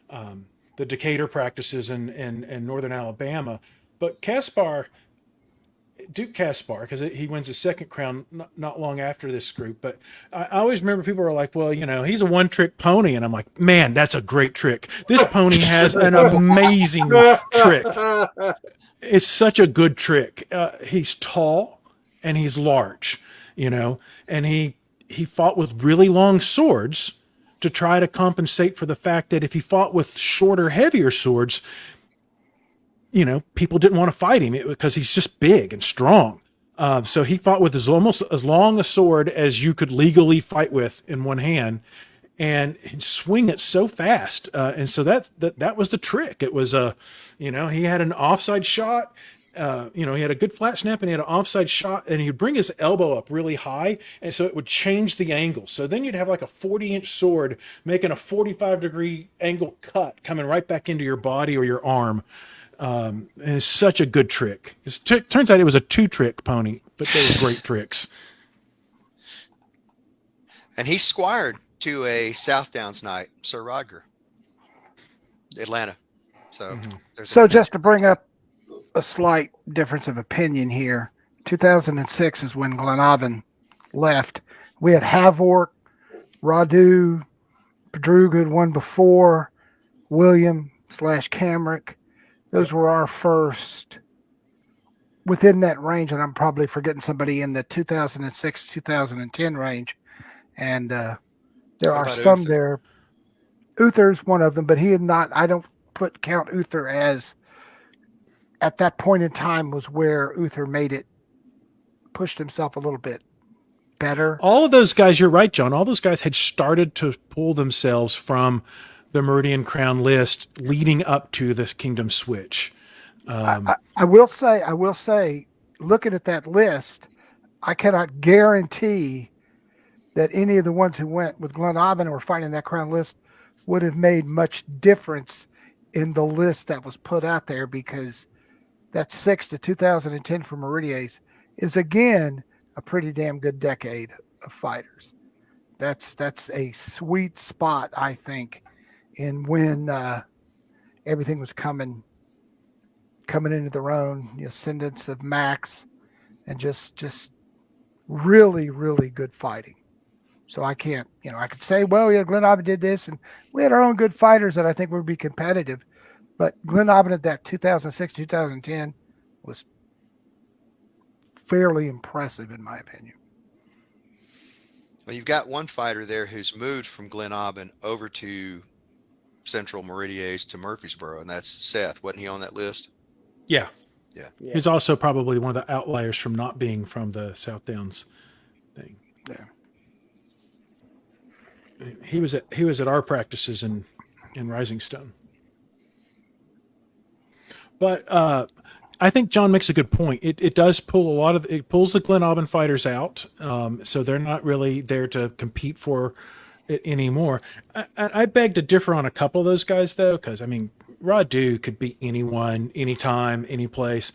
the Decatur practices in northern Alabama. But Duke Caspar, because he wins his second crown not long after this group. But I always remember people were like, well, he's a one-trick pony. And I'm like, man, that's a great trick. This pony has an amazing trick. It's such a good trick. He's tall. And he's large, and he fought with really long swords to try to compensate for the fact that if he fought with shorter, heavier swords, people didn't want to fight him because he's just big and strong. So he fought with almost as long a sword as you could legally fight with in one hand, and he'd swing it so fast. And so that was the trick. It was he had an offside shot. He had a good flat snap and he had an offside shot, and he'd bring his elbow up really high, and so it would change the angle. So then you'd have like a 40-inch sword making a 45-degree angle cut coming right back into your body or your arm. And it's such a good trick. Turns out it was a 2-trick pony, but they were great tricks. And he squired to a South Downs night, Sir Roger, Atlanta. So, just to bring up a slight difference of opinion here. 2006 is when Glenavon left. We had Havort, Radu, Padruga had won before, William / Camrick. Those were our first within that range, and I'm probably forgetting somebody in the 2006, 2010 range. And there are some Uther there. Uther's one of them, but he had not. I don't count Uther as. At that point in time was where Uther pushed himself a little bit better. All of those guys, you're right, John. All those guys had started to pull themselves from the Meridian Crown list leading up to this Kingdom switch. I will say, looking at that list, I cannot guarantee that any of the ones who went with Glenavon and were fighting that Crown list would have made much difference in the list that was put out there, because that 6 to 2010 for Meridies is again a pretty damn good decade of fighters. That's a sweet spot, I think, in when everything was coming coming into their own, the ascendants of Max, and just really, really good fighting. So I can't, I could say, well, yeah, Glen Aubin did this, and we had our own good fighters that I think would be competitive. But Glen Aubin at that 2006, 2010 was fairly impressive, in my opinion. Well, you've got one fighter there who's moved from Glen Aubin over to Central Meridies to Murfreesboro, and that's Seth. Wasn't he on that list? Yeah. Yeah. He's also probably one of the outliers from not being from the South Downs thing. Yeah. He was at our practices in Rising Stone. But I think John makes a good point. It does pull it pulls the Glen Aubin fighters out, so they're not really there to compete for it anymore. I beg to differ on a couple of those guys, though, because Radu could beat anyone, anytime, any place.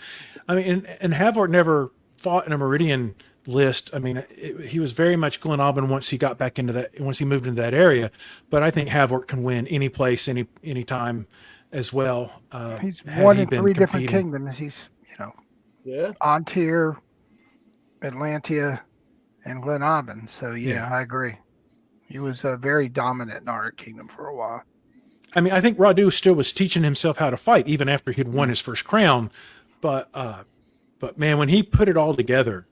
And Havort never fought in a Meridian list. He was very much Glen Aubin once he got back into that, once he moved into that area. But I think Havort can win any place, any time as well. He's won in 3 different kingdoms. He's, Antir, Atlantia, and Glen Aubin. So, I agree. He was very dominant in our kingdom for a while. I think Radu still was teaching himself how to fight even after he'd won his first crown. But man, when he put it all together,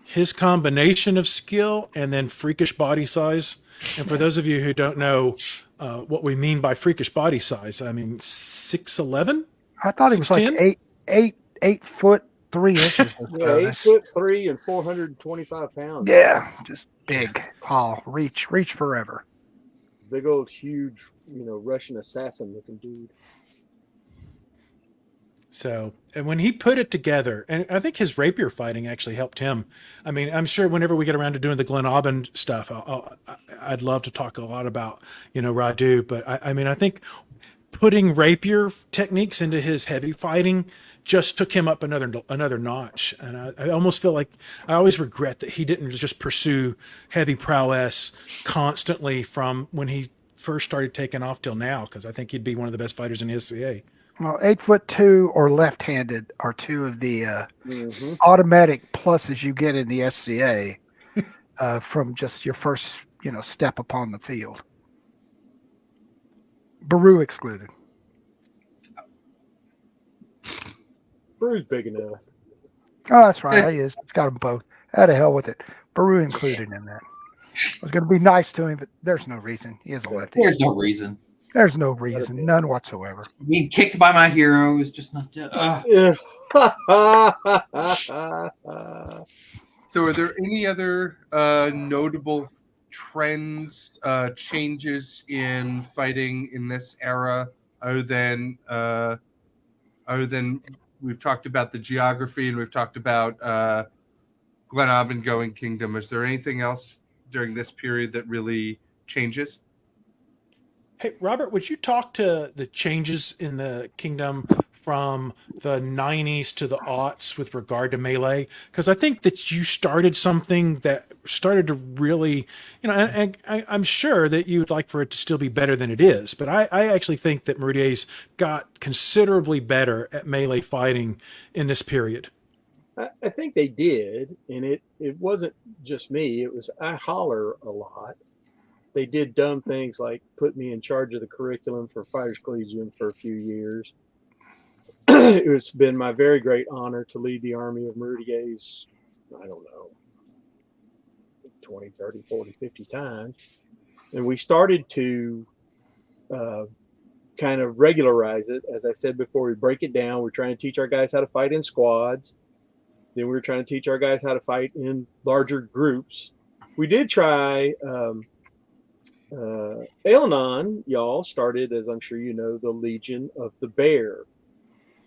his combination of skill and then freakish body size. And for those of you who don't know what we mean by freakish body size, 6'11"? I thought he was like 8 foot 3 inches. Yeah, 8'3" and 425 pounds. Yeah, just big, tall, reach forever. Big old huge, Russian assassin looking dude. So, and when he put it together, and I think his rapier fighting actually helped him. I'm sure whenever we get around to doing the Glen Aubin stuff, I'd love to talk a lot about, Radu. But I think putting rapier techniques into his heavy fighting just took him up another notch. And I almost feel like I always regret that he didn't just pursue heavy prowess constantly from when he first started taking off till now, because I think he'd be one of the best fighters in the SCA. Well, 8'2" or left-handed are 2 of the automatic pluses you get in the SCA from just your first, step upon the field. Baru excluded. Baru's big enough. Oh, that's right. He is. It's got them both. How the hell with it? Baru included in that. I was going to be nice to him, but there's no reason. He is a lefty. There's no reason. There's no reason. None whatsoever. Being kicked by my hero is just not. Yeah. So are there any other notable trends, changes in fighting in this era other than we've talked about the geography and we've talked about Glen Aubin going kingdom? Is there anything else during this period that really changes? Hey, Robert, would you talk to the changes in the kingdom from the 90s to the aughts with regard to melee? Because I think that you started something that started to really, and I'm sure that you would like for it to still be better than it is. But I actually think that Meridies got considerably better at melee fighting in this period. I think they did, and it wasn't just me. It was I holler a lot. They did dumb things like put me in charge of the curriculum for Fighters Collegium for a few years. It's been my very great honor to lead the Army of Meridies, I don't know, 20, 30, 40, 50 times. And we started to kind of regularize it. As I said before, we break it down. We're trying to teach our guys how to fight in squads. Then we were trying to teach our guys how to fight in larger groups. We did try... Elanon, y'all, started, as I'm sure you know, the Legion of the Bear.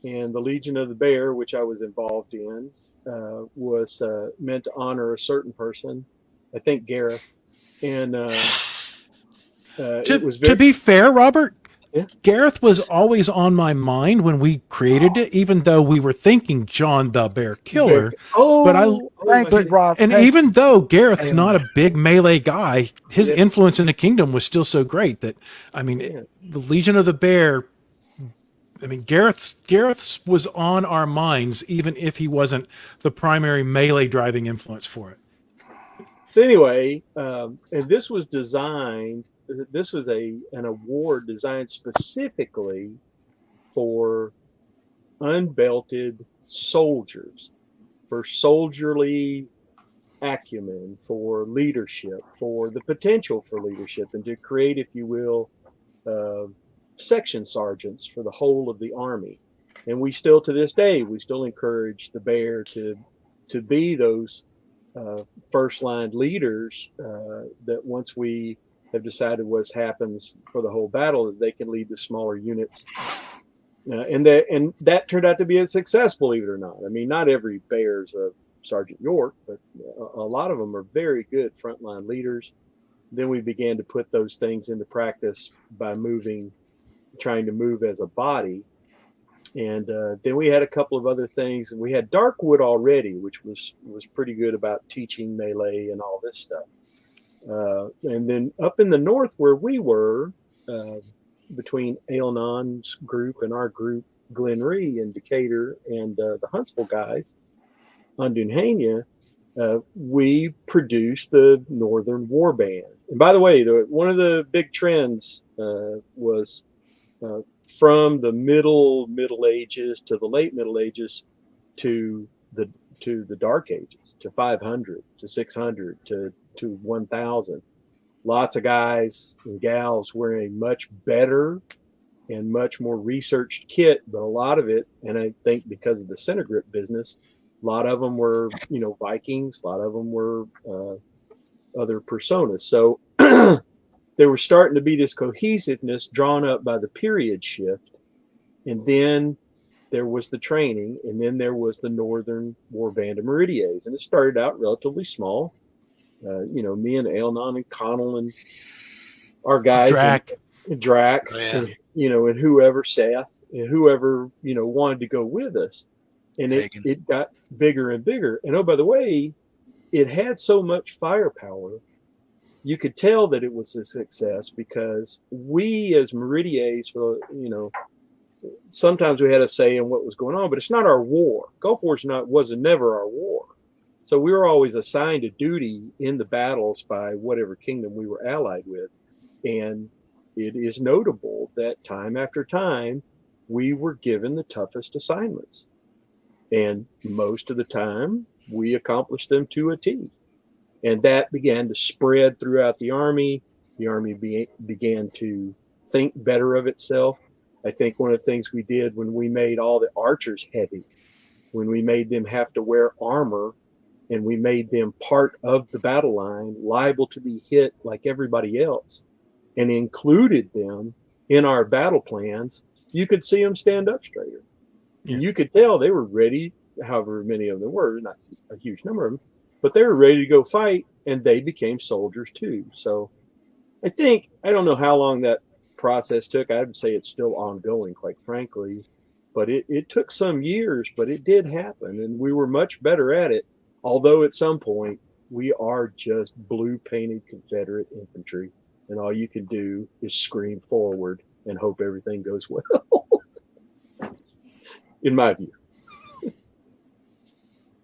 And the Legion of the Bear, which I was involved in, was meant to honor a certain person, I think Gareth. And to be fair, Robert, Yeah. Gareth was always on my mind when we created it, even though we were thinking John the Bear Killer. Even though Gareth's not a big melee guy, his influence in the kingdom was still so great that, the Legion of the Bear I mean, Gareth was on our minds, even if he wasn't the primary melee driving influence for it. So anyway, and this was designed. This was an award designed specifically for unbelted soldiers, for soldierly acumen, for leadership, for the potential for leadership, and to create, if you will, uh, section sergeants for the whole of the army. And we still, to this day, we still encourage the bear to be those first line leaders that once we have decided what happens for the whole battle, that they can lead the smaller units. And that turned out to be a success, believe it or not. I mean, not every bear's a Sergeant York, but a lot of them are very good frontline leaders. Then we began to put those things into practice by trying to move as a body. And then we had a couple of other things. We had Darkwood already, which was pretty good about teaching melee and all this stuff. And then up in the north where we were, between Aelnon's group and our group, Glenree and Decatur and the Huntsville guys on Dunhania, we produced the Northern Warband. And by the way, one of the big trends was from the Middle Ages to the late Middle Ages to the Dark Ages, to 500, to 600, to 1000. Lots of guys and gals wearing much better and much more researched kit, but a lot of it, and I think because of the center grip business, a lot of them were, Vikings, a lot of them were other personas. So there was starting to be this cohesiveness drawn up by the period shift. And then there was the training, and then there was the Northern Warband of Meridies. And it started out relatively small. Me and Aelnon and Connell and our guys, Drac, and whoever, Seth, and whoever, wanted to go with us. And it got bigger and bigger. And oh, by the way, it had so much firepower. You could tell that it was a success because we as Meridies, sometimes we had a say in what was going on, but it's not our war. Gulf War wasn't never our war. So we were always assigned a duty in the battles by whatever kingdom we were allied with. And it is notable that time after time, we were given the toughest assignments. And most of the time, we accomplished them to a T. And that began to spread throughout the Army. The Army began to think better of itself. I think one of the things we did when we made all the archers heavy, when we made them have to wear armor, and we made them part of the battle line, liable to be hit like everybody else, and included them in our battle plans, you could see them stand up straighter. Yeah. You could tell they were ready, however many of them were, not a huge number of them, but they were ready to go fight, and they became soldiers too. So I don't know how long that process took. I would say it's still ongoing, quite frankly, but it took some years, but it did happen, and we were much better at it. Although at some point we are just blue painted Confederate infantry, and all you can do is scream forward and hope everything goes well. In my view.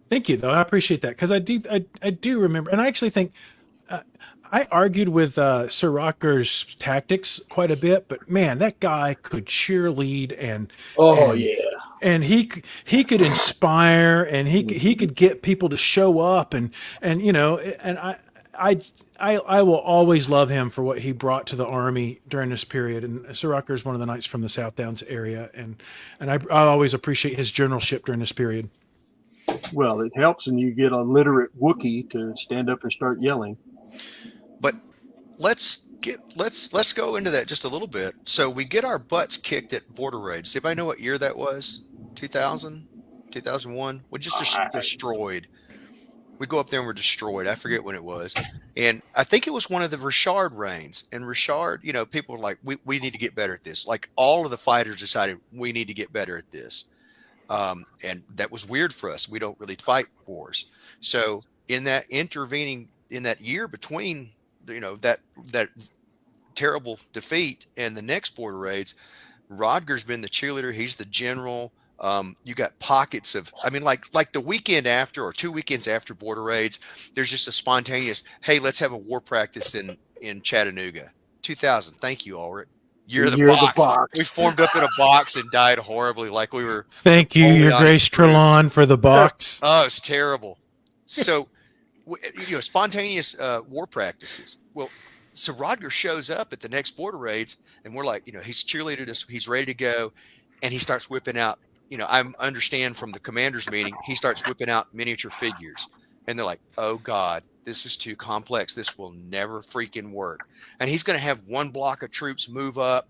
Thank you, though. I appreciate that because I do remember, and I actually think I argued with Sir Rocker's tactics quite a bit, but man, that guy could cheerlead and he could inspire, and he could get people to show up, and I will always love him for what he brought to the Army during this period. And Sir Rocker is one of the knights from the South Downs area, and I always appreciate his generalship during this period. Well, it helps when you get a literate Wookiee to stand up and start yelling. But let's go into that just a little bit. So we get our butts kicked at border raids. Does anybody know what year that was? 2000, 2001? We just destroyed. We go up there and we're destroyed. I forget when it was. And I think it was one of the Richard reigns. And Richard, people were like, we need to get better at this. Like all of the fighters decided we need to get better at this. And that was weird for us. We don't really fight wars. So in that year between, that terrible defeat and the next border raids, Rodger's been the cheerleader. He's the general. You got pockets of, I mean, like the weekend after or 2 weekends after border raids, there's just a spontaneous, hey, let's have a war practice in Chattanooga. 2000. Thank you, Ulrich. You're the box. We formed up in a box and died horribly, like we were. Thank you, Your Grace Trelawn, for the box. Oh, it's terrible. So, spontaneous war practices. Well, so Rodger shows up at the next border raids, and we're like, he's cheerleaded us. He's ready to go, and he starts whipping out. I understand from the commanders meeting, he starts whipping out miniature figures, and they're like, "Oh God, this is too complex. This will never freaking work." And he's going to have one block of troops move up.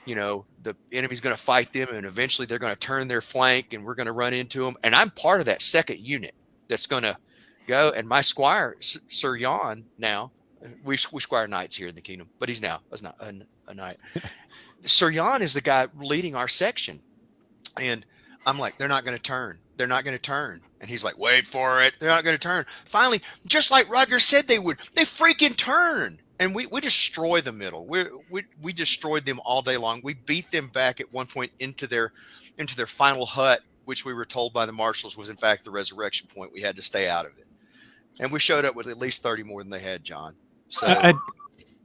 The enemy's going to fight them, and eventually they're going to turn their flank, and we're going to run into them. And I'm part of that second unit that's going to go. And my squire, Sir Jan, now we squire knights here in the kingdom, but he's now not a knight. Sir Jan is the guy leading our section, and I'm like, they're not going to turn. They're not going to turn. And he's like, wait for it. They're not going to turn. Finally, just like Rodger said they would, they freaking turn. And we destroy the middle. We destroyed them all day long. We beat them back at one point into their final hut, which we were told by the marshals was in fact the resurrection point. We had to stay out of it. And we showed up with at least 30 more than they had, John. So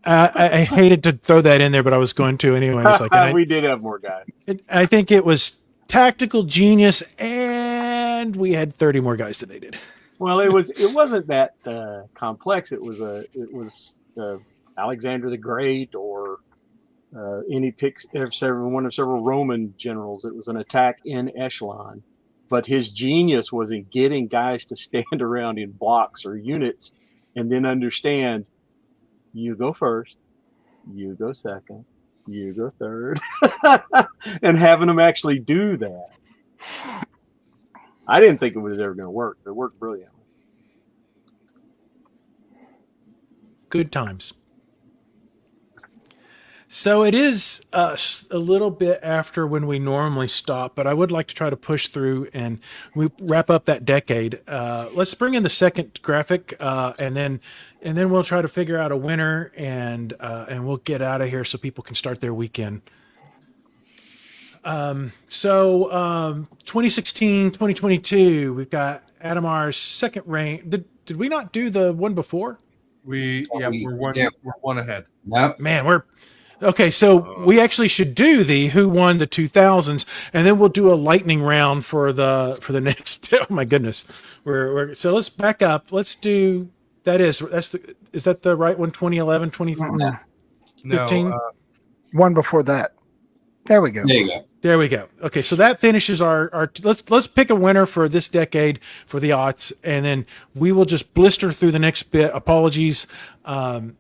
I hated to throw that in there, but I was going to anyways. We did have more guys. I think it was tactical genius, and we had 30 more guys than they did. Well, it wasn't that complex. It was Alexander the Great or one of several Roman generals. It was an attack in echelon, but his genius was in getting guys to stand around in blocks or units, and then understand: you go first, you go second, you go third, and having them actually do that. I didn't think it was ever going to work, but it worked brilliantly. Good times. So it is a little bit after when we normally stop, but I would like to try to push through and we wrap up that decade. Let's bring in the second graphic, and then we'll try to figure out a winner, and we'll get out of here so people can start their weekend. 2016, 2022, we've got Adamar's second reign. Did we not do the one before? We're one ahead. Nope. Man, we're okay. So we actually should do the who won the 2000s, and then we'll do a lightning round for the next. Oh my goodness, so let's back up. Let's do is that the right one? 2011, 2015. No, one before that. There we go. There we go. Okay, so that finishes our. Let's pick a winner for this decade for the aughts, and then we will just blister through the next bit. Apologies to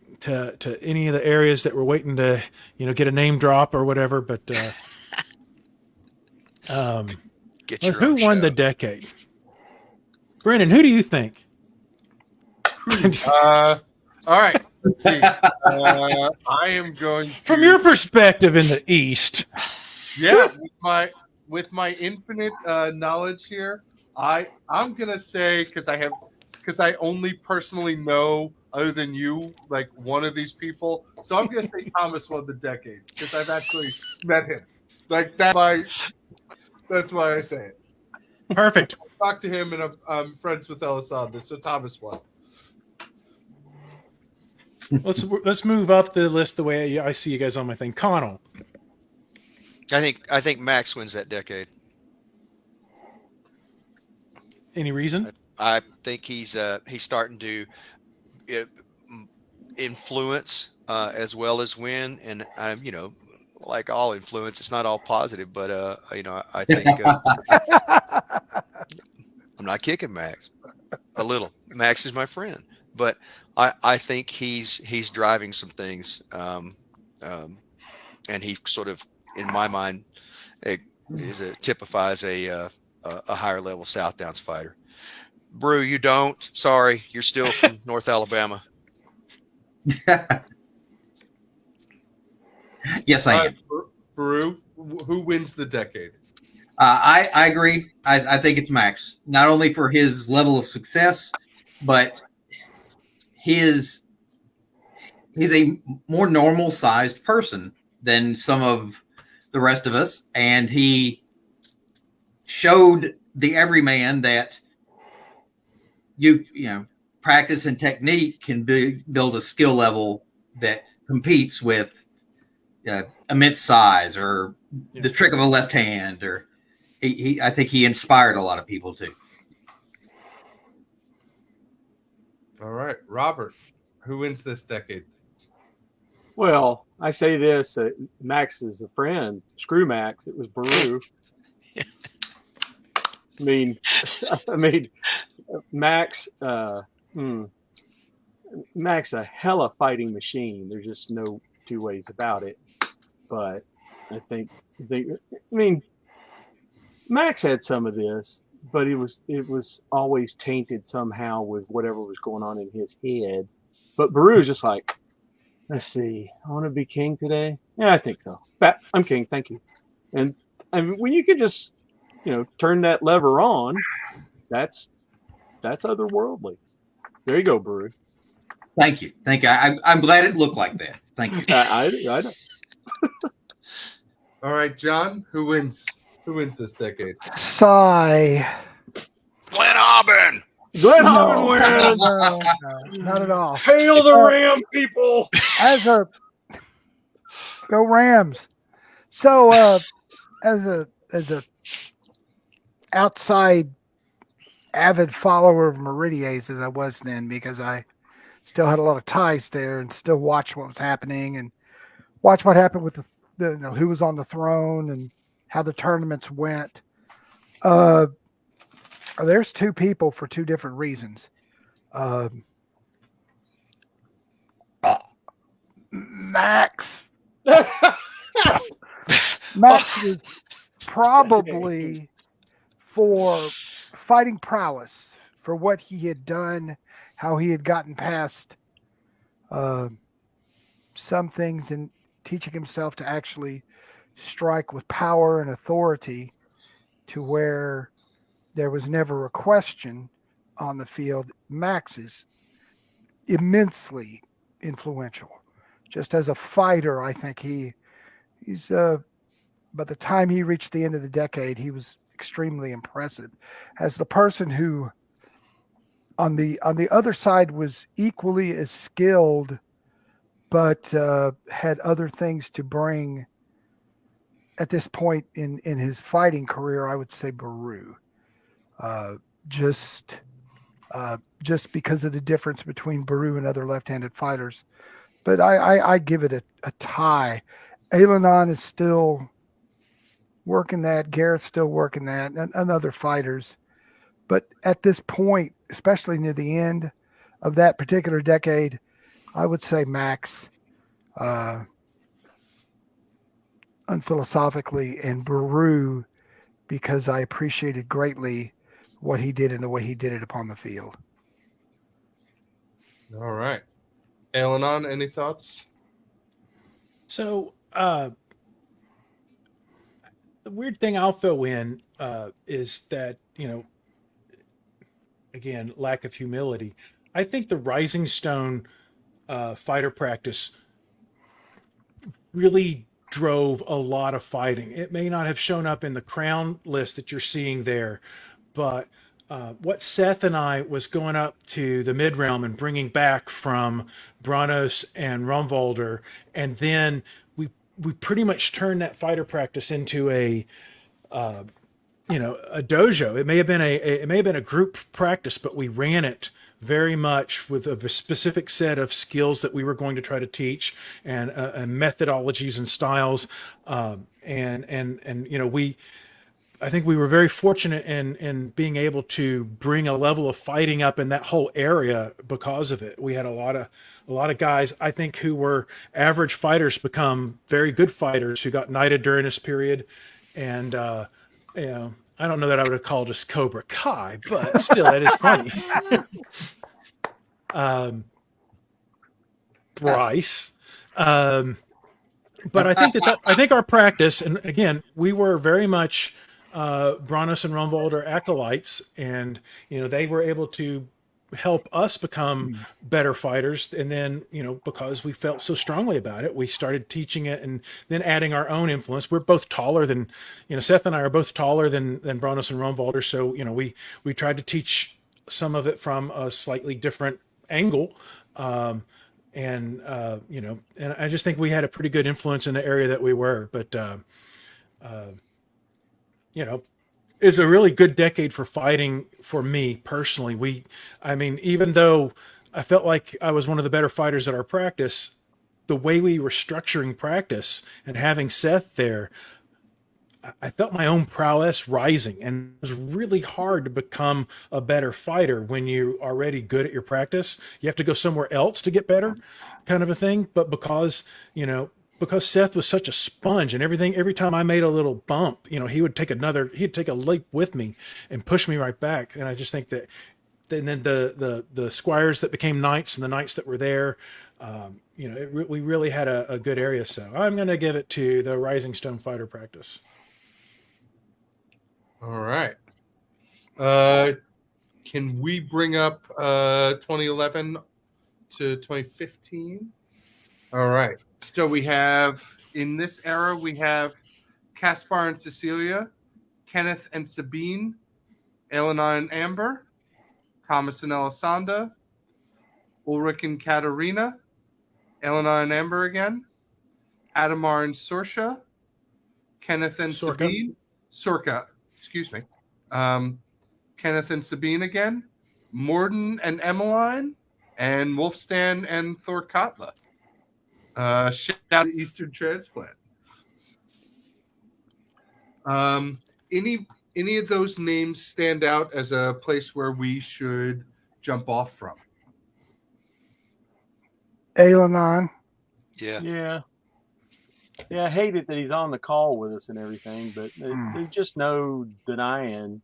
any of the areas that we're waiting to get a name drop or whatever. But who won the decade? Brendan, who do you think? All right. Let's see. I am going to, from your perspective in the East. Yeah, with my infinite knowledge here, I'm gonna say because I only personally know other than you like one of these people, so I'm gonna say Thomas won the decade because I've actually met him. Like that's why I say it. Perfect. I talked to him and I'm friends with Elisandra, so Thomas won. Let's move up the list the way I see you guys on my thing. Connell. I think Max wins that decade. Any reason? I think he's starting to influence as well as win, and like all influence, it's not all positive, but I think I'm not kicking Max a little. Max is my friend, but I think he's driving some things, and he sort of, in my mind, typifies a higher level South Downs fighter. Brew, you don't. Sorry, you're still from North Alabama. Yes, I am. Brew, who wins the decade? I agree. I think it's Max, not only for his level of success, but he's a more normal sized person than some of the rest of us, and he showed the everyman that you know practice and technique can build a skill level that competes with immense size or the trick of a left hand. Or I think he inspired a lot of people too. All right, Robert, who wins this decade? Well, I say this: Max is a friend. Screw Max. It was Baru. I mean, I mean, Max. Max a hella fighting machine. There's just no two ways about it. But I think, I mean, Max had some of this, but it was always tainted somehow with whatever was going on in his head. But Baru's just like, let's see, I want to be king today. Yeah, I think so. I'm king, thank you. And I mean, when you could just, turn that lever on, that's otherworldly. There you go, Baru. Thank you. I'm glad it looked like that. Thank you. I know. All right, John, who wins this decade? Sigh. Glenn Aubin. Glenn No, Aubin wins. no, not at all. Hail the Ram, people. Go Rams. So as a outside avid follower of Meridies as I was then, because I still had a lot of ties there and still watched what was happening and watch what happened with the who was on the throne and how the tournaments went. There's two people for two different reasons. Max is probably for fighting prowess, for what he had done, how he had gotten past some things and teaching himself to actually strike with power and authority to where there was never a question on the field. Max is immensely influential. Just as a fighter, I think he's by the time he reached the end of the decade, he was extremely impressive. As the person who on the other side was equally as skilled, but had other things to bring at this point in his fighting career, I would say Baru. Just because of the difference between Baru and other left-handed fighters. But I give it a tie. Elanon is still working that. Garrett's still working that, and other fighters. But at this point, especially near the end of that particular decade, I would say Max, unphilosophically, and Baru, because I appreciated greatly what he did and the way he did it upon the field. All right. Elanon, any thoughts? So, the weird thing I'll throw in is that, again, lack of humility. I think the Rising Stone fighter practice really drove a lot of fighting. It may not have shown up in the crown list that you're seeing there, but what Seth and I was going up to the mid realm and bringing back from Branos and Rumvolder, and then we pretty much turned that fighter practice into a dojo. It may have been a group practice, but we ran it very much with a specific set of skills that we were going to try to teach, and methodologies and styles, I think we were very fortunate in being able to bring a level of fighting up in that whole area because of it. We had a lot of guys, I think, who were average fighters become very good fighters who got knighted during this period. And, I don't know that I would have called us Cobra Kai, but still, it is funny. Bryce. But I think I think our practice, and again, we were very much Branos and Rumvolder acolytes, and they were able to help us become better fighters. And then, because we felt so strongly about it, we started teaching it and then adding our own influence. We're both taller than, Seth and I are both taller than Bronos and Romwalder. So, we tried to teach some of it from a slightly different angle. And I just think we had a pretty good influence in the area that we were, but, it's a really good decade for fighting for me personally. Even though I felt like I was one of the better fighters at our practice, the way we were structuring practice and having Seth there, I felt my own prowess rising, and it was really hard to become a better fighter when you're already good at your practice. You have to go somewhere else to get better, kind of a thing. But because Seth was such a sponge and everything, every time I made a little bump, he'd take a leap with me and push me right back. And I just think that, and then the squires that became knights and the knights that were there, we really had a good area. So I'm going to give it to the Rising Stone Fighter practice. All right. Can we bring up 2011 to 2015? All right. So we have, in this era, we have Caspar and Cecilia, Kenneth and Sabine, Elena and Amber, Thomas and Elisanda, Ulrich and Katerina, Elena and Amber again, Adamar and Sorsha, Kenneth and Sorka. Sabine, Sorka, excuse me, Kenneth and Sabine again, Morden and Emmeline, and Wolfstan and Thorkatla. Shout out to Eastern Transplant. Any of those names stand out as a place where we should jump off from? Ailenon. Yeah. I hate it that he's on the call with us and everything, but there's just no denying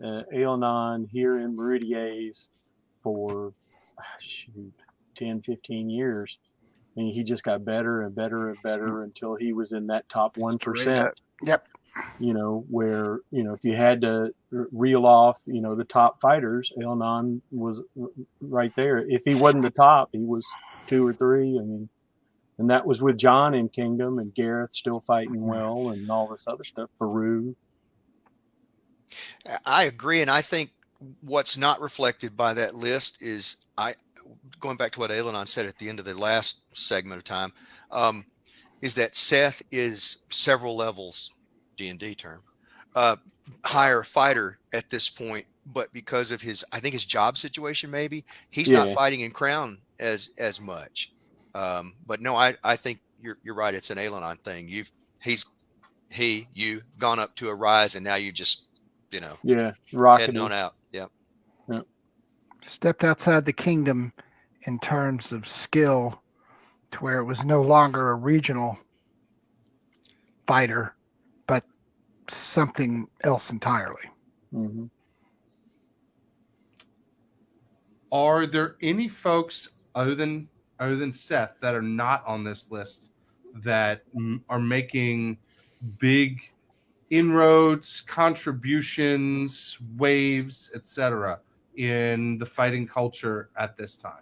Aelonon here in Meridies for 10, 15 years. I mean, he just got better and better and better until he was in that top 1%. Yep. Where, if you had to reel off, the top fighters, Aelonon was right there. If he wasn't the top, he was 2 or 3. I mean, and that was with John in Kingdom and Gareth still fighting well and all this other stuff. Farouk. I agree, and I think what's not reflected by that list is going back to what Ailenon said at the end of the last segment of time, is that Seth is several levels, D&D term, higher fighter at this point, but because of his job situation, maybe he's not fighting in Crown as much. But no, I think you're right. It's an Ailenon thing. You've gone up to a rise, and now you just, heading on out. Yeah. Stepped outside the kingdom in terms of skill to where it was no longer a regional fighter, but something else entirely. Mm-hmm. Are there any folks other than Seth that are not on this list that are making big inroads, contributions, waves, etc., in the fighting culture at this time?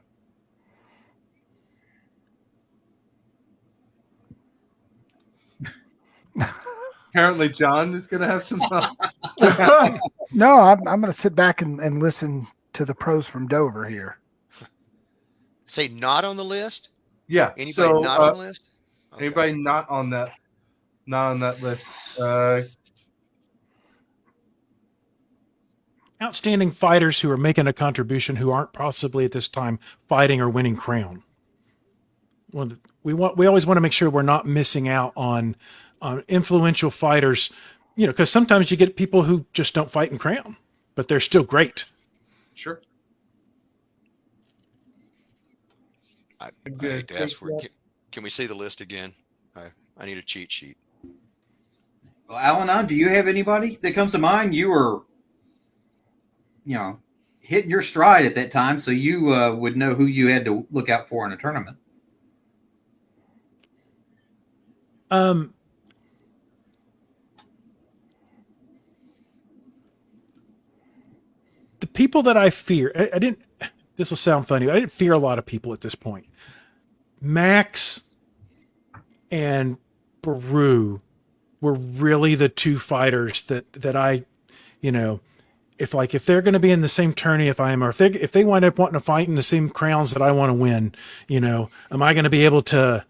Apparently, John is going to have some fun. No, I'm going to sit back and listen to the pros from Dover here. Say not on the list? Yeah. Anybody not on the list? Okay. Anybody not on that list? Outstanding fighters who are making a contribution who aren't possibly at this time fighting or winning Crown. Well, we always want to make sure we're not missing out on influential fighters, because sometimes you get people who just don't fight in Crown, but they're still great. Sure. I hate to ask for it. Can we see the list again? I need a cheat sheet. Well, Alanon, do you have anybody that comes to mind? You were, hitting your stride at that time, so you would know who you had to look out for in a tournament. The people that I fear, I didn't. This will sound funny. I didn't fear a lot of people at this point. Max and Baru were really the two fighters that I, you know, if they're going to be in the same tourney if I am, or if they wind up wanting to fight in the same crowns that I want to win, am I going to be able to,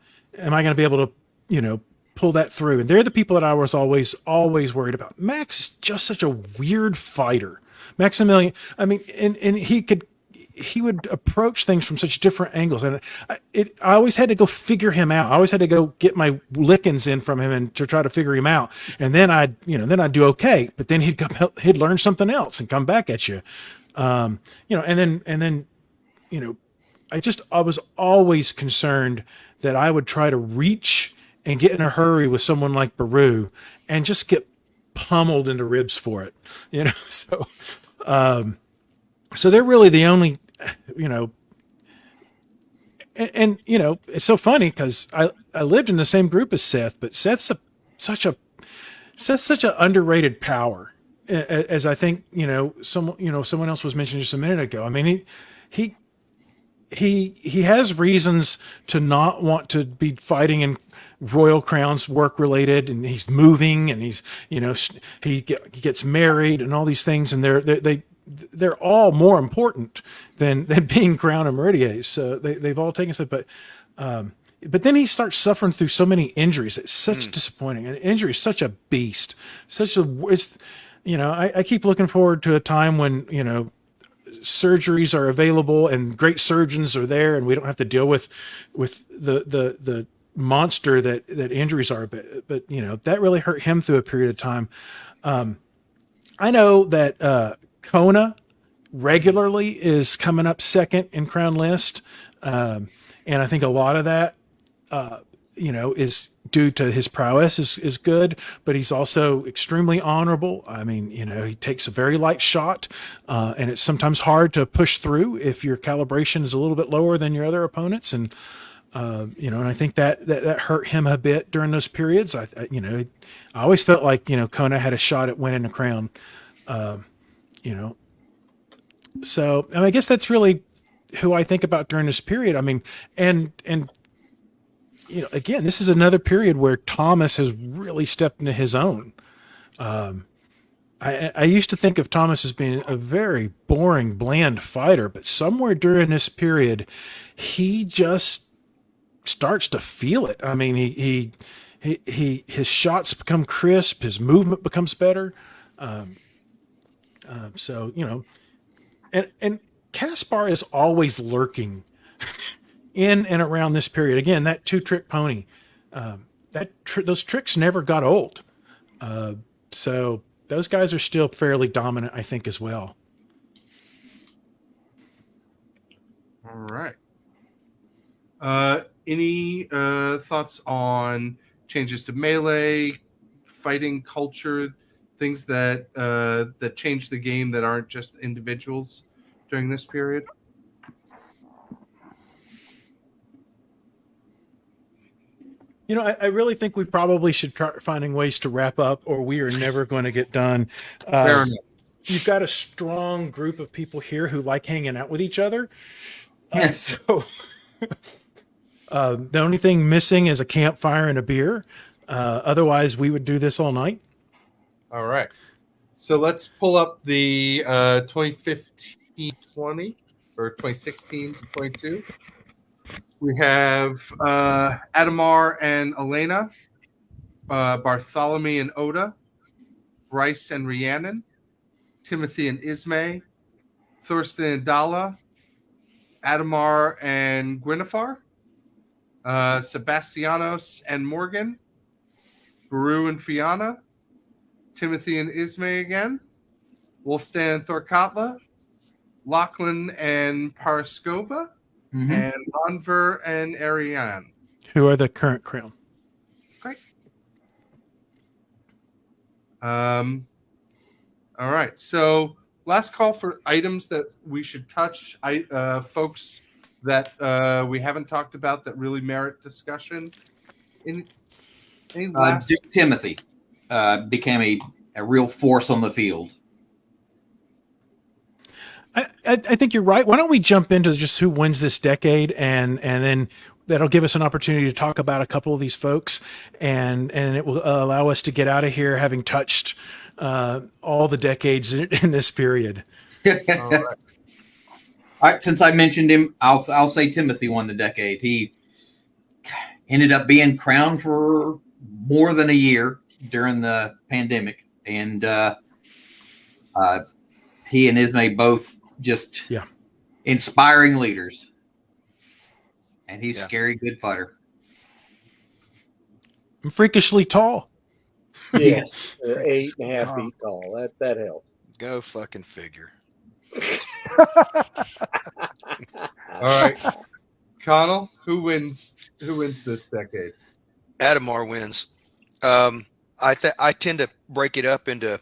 pull that through? And they're the people that I was always worried about. Max is just such a weird fighter. Maximilian, I mean, and he would approach things from such different angles, and I always had to go figure him out. I always had to go get my lickings in from him and to try to figure him out. And then I'd do okay, but then he'd learn something else and come back at you. And then I was always concerned that I would try to reach and get in a hurry with someone like Baru and just get pummeled into ribs for it, So they're really the only, and it's so funny because I lived in the same group as Seth, but Seth's such an underrated power, as I think someone else was mentioning just a minute ago. I mean, he has reasons to not want to be fighting in royal crowns, work related, and he's moving, and he gets married and all these things, and they're all more important than being crown and Meridies. So they've all taken stuff, but then he starts suffering through so many injuries. It's such disappointing. And injury is such a beast. I keep looking forward to a time when, surgeries are available and great surgeons are there, and we don't have to deal with the monster that injuries are. But that really hurt him through a period of time. I know that Kona regularly is coming up second in crown list. And I think a lot of that, is due to his prowess is good, but he's also extremely honorable. I mean, he takes a very light shot, and it's sometimes hard to push through if your calibration is a little bit lower than your other opponents. And, and I think that hurt him a bit during those periods. I always felt like, Kona had a shot at winning the crown. So I guess that's really who I think about during this period. I mean, and again, this is another period where Thomas has really stepped into his own. I used to think of Thomas as being a very boring, bland fighter, but somewhere during this period, he just starts to feel it. I mean, his shots become crisp, his movement becomes better. And Caspar is always lurking in and around this period. Again, that 2-trick pony, those tricks never got old. So those guys are still fairly dominant, I think, as well. All right. Any thoughts on changes to melee, fighting culture, things that change the game that aren't just individuals during this period? I really think we probably should try finding ways to wrap up, or we are never going to get done. Fair enough. You've got a strong group of people here who like hanging out with each other. So the only thing missing is a campfire and a beer. Otherwise, we would do this all night. All right. So let's pull up the 2015-20 or 2016-22. We have Adamar and Elena, Bartholomew and Oda, Bryce and Rhiannon, Timothy and Ismay, Thorsten and Dala, Adamar and Gwynethar, Sebastianos and Morgan, Baru and Fiona, Timothy and Ismay again, Wolfstan and Thorkatla, Lachlan and Paraskova, and Monver and Ariane. Who are the current crown. Great. All right. So last call for items that we should touch. Folks that we haven't talked about that really merit discussion. Any last? Duke Timothy became a real force on the field. I think you're right. Why don't we jump into just who wins this decade, and then that'll give us an opportunity to talk about a couple of these folks, and it will allow us to get out of here having touched all the decades in this period. All right. All right, since I mentioned him, I'll say Timothy won the decade. He ended up being crowned for more than a year during the pandemic, and he and Ismay both just inspiring leaders. And he's scary good fighter. I'm freakishly tall. Yes, 8.5 feet tall. That helps. Go fucking figure. All right. Connell, who wins this decade? Adamar wins. I tend to break it up into.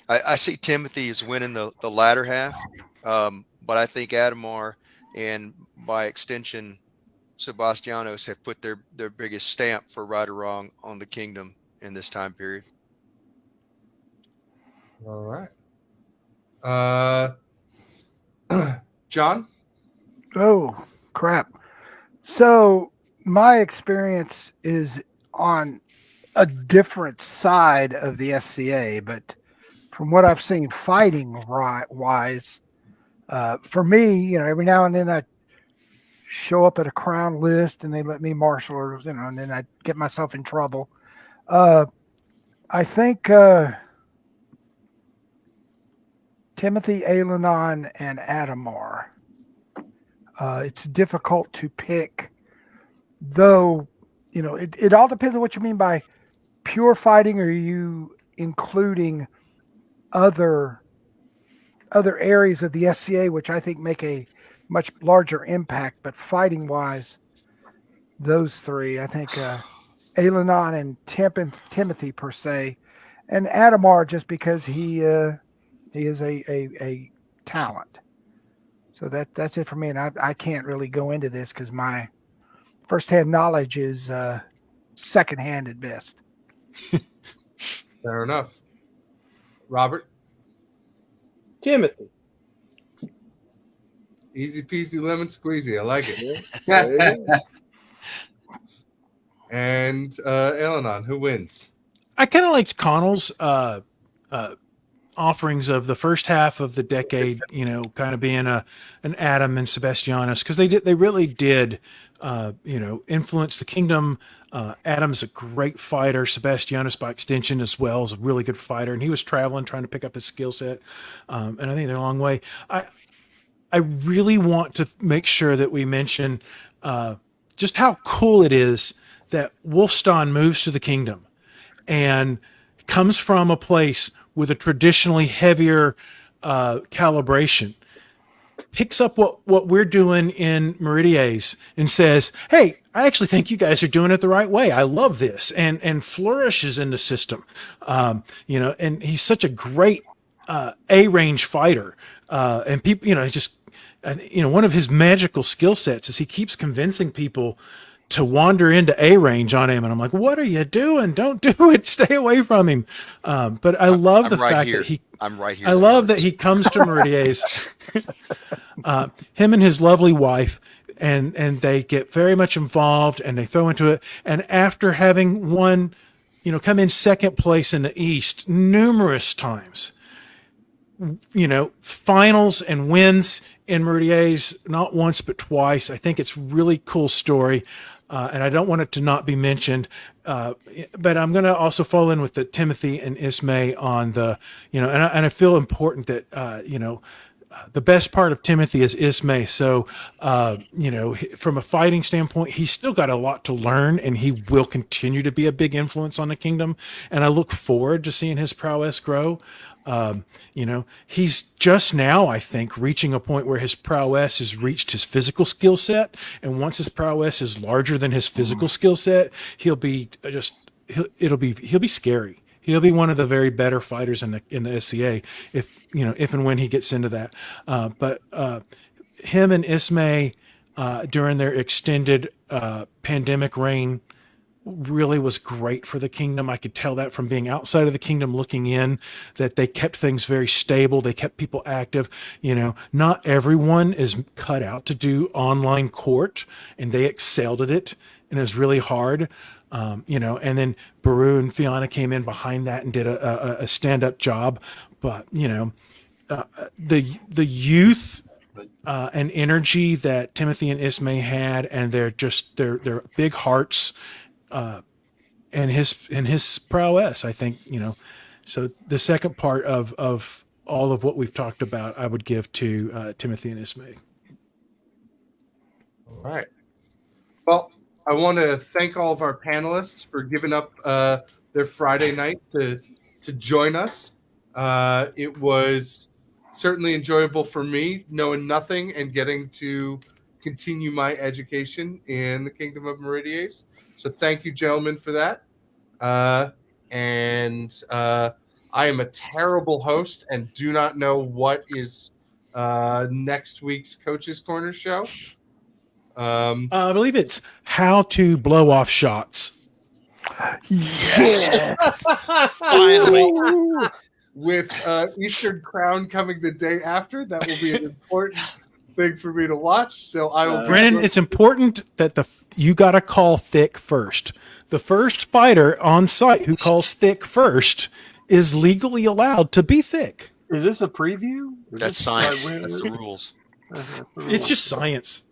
I see Timothy as winning the latter half, but I think Adamar and by extension Sebastianos have put their biggest stamp for right or wrong on the kingdom in this time period. All right. John? Oh, crap. So my experience is on a different side of the SCA, but from what I've seen fighting wise, for me, every now and then I show up at a crown list and they let me marshal or, and then I get myself in trouble. I think Timothy, Ailenon, and Adamar. It's difficult to pick, though, it all depends on what you mean by pure fighting. Or are you including other areas of the SCA, which I think make a much larger impact? But fighting wise, those three, I think Ailenon and Timothy per se, and Adamar just because he is a talent. So that's it for me. And I can't really go into this because my firsthand knowledge is secondhand at best. Fair enough. Robert? Timothy. Easy peasy lemon squeezy. I like it. Yeah. And Ailenon, who wins? I kind of liked Connell's offerings of the first half of the decade, kind of being an Adam and Sebastianus, because they really did, influence the kingdom. Adam's a great fighter. Sebastianus, by extension, as well, is a really good fighter, and he was traveling, trying to pick up his skill set. And I think they're a long way. I really want to make sure that we mention just how cool it is that Wulfstan moves to the kingdom and comes from a place with a traditionally heavier calibration, picks up what we're doing in Meridies and says, hey, I actually think you guys are doing it the right way. I love this, and flourishes in the system. And he's such a great A-range fighter. And people, one of his magical skill sets is he keeps convincing people to wander into A-range on him. And I'm like, what are you doing? Don't do it. Stay away from him. But I love the fact that I'm right here. I love that he comes to Meridies, him and his lovely wife, and they get very much involved and they throw into it. And after having won, come in second place in the East numerous times, finals and wins in Meridies, not once but twice. I think it's really cool story. And I don't want it to not be mentioned, but I'm going to also fall in with the Timothy and Ismay on the, and I feel important that, the best part of Timothy is Ismay. So, from a fighting standpoint, he's still got a lot to learn, and he will continue to be a big influence on the kingdom. And I look forward to seeing his prowess grow. He's just now, I think, reaching a point where his prowess has reached his physical skill set. And once his prowess is larger than his physical skill set, he'll be scary. He'll be one of the very better fighters in the SCA if and when he gets into that. But him and Ismay during their extended pandemic reign really was great for the kingdom. I could tell that from being outside of the kingdom looking in, that they kept things very stable. They kept people active. Not everyone is cut out to do online court, and they excelled at it, and it was really hard. And then Baru and Fiona came in behind that and did a stand-up job. But, the youth and energy that Timothy and Ismay had, and their big hearts, and his prowess, I think, so the second part of all of what we've talked about, I would give to Timothy and Ismay. All right. Well, I want to thank all of our panelists for giving up their Friday night to join us. It was certainly enjoyable for me, knowing nothing and getting to continue my education in the Kingdom of Meridies. So thank you, gentlemen, for that. I am a terrible host and do not know what is next week's Coach's Corner show. I believe it's how to blow off shots. Yes. Finally. With Eastern Crown coming the day after, that will be an important thing for me to watch. So I will. Brennan, it's important that you got to call thick first. The first fighter on site who calls thick first is legally allowed to be thick. Is this a preview? That's science. That's the rules. It's just science.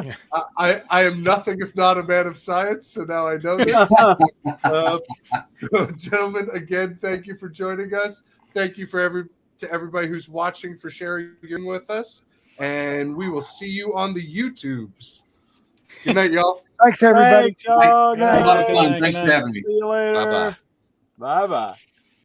Yeah. I am nothing if not a man of science, so now I know this. So, gentlemen, again, thank you for joining us. Thank you to everybody who's watching for sharing with us, and we will see you on the YouTubes. Good night, y'all. Thanks, everybody. Thanks, y'all. A lot of fun. Thanks for having me. See you later. Bye-bye. Bye-bye.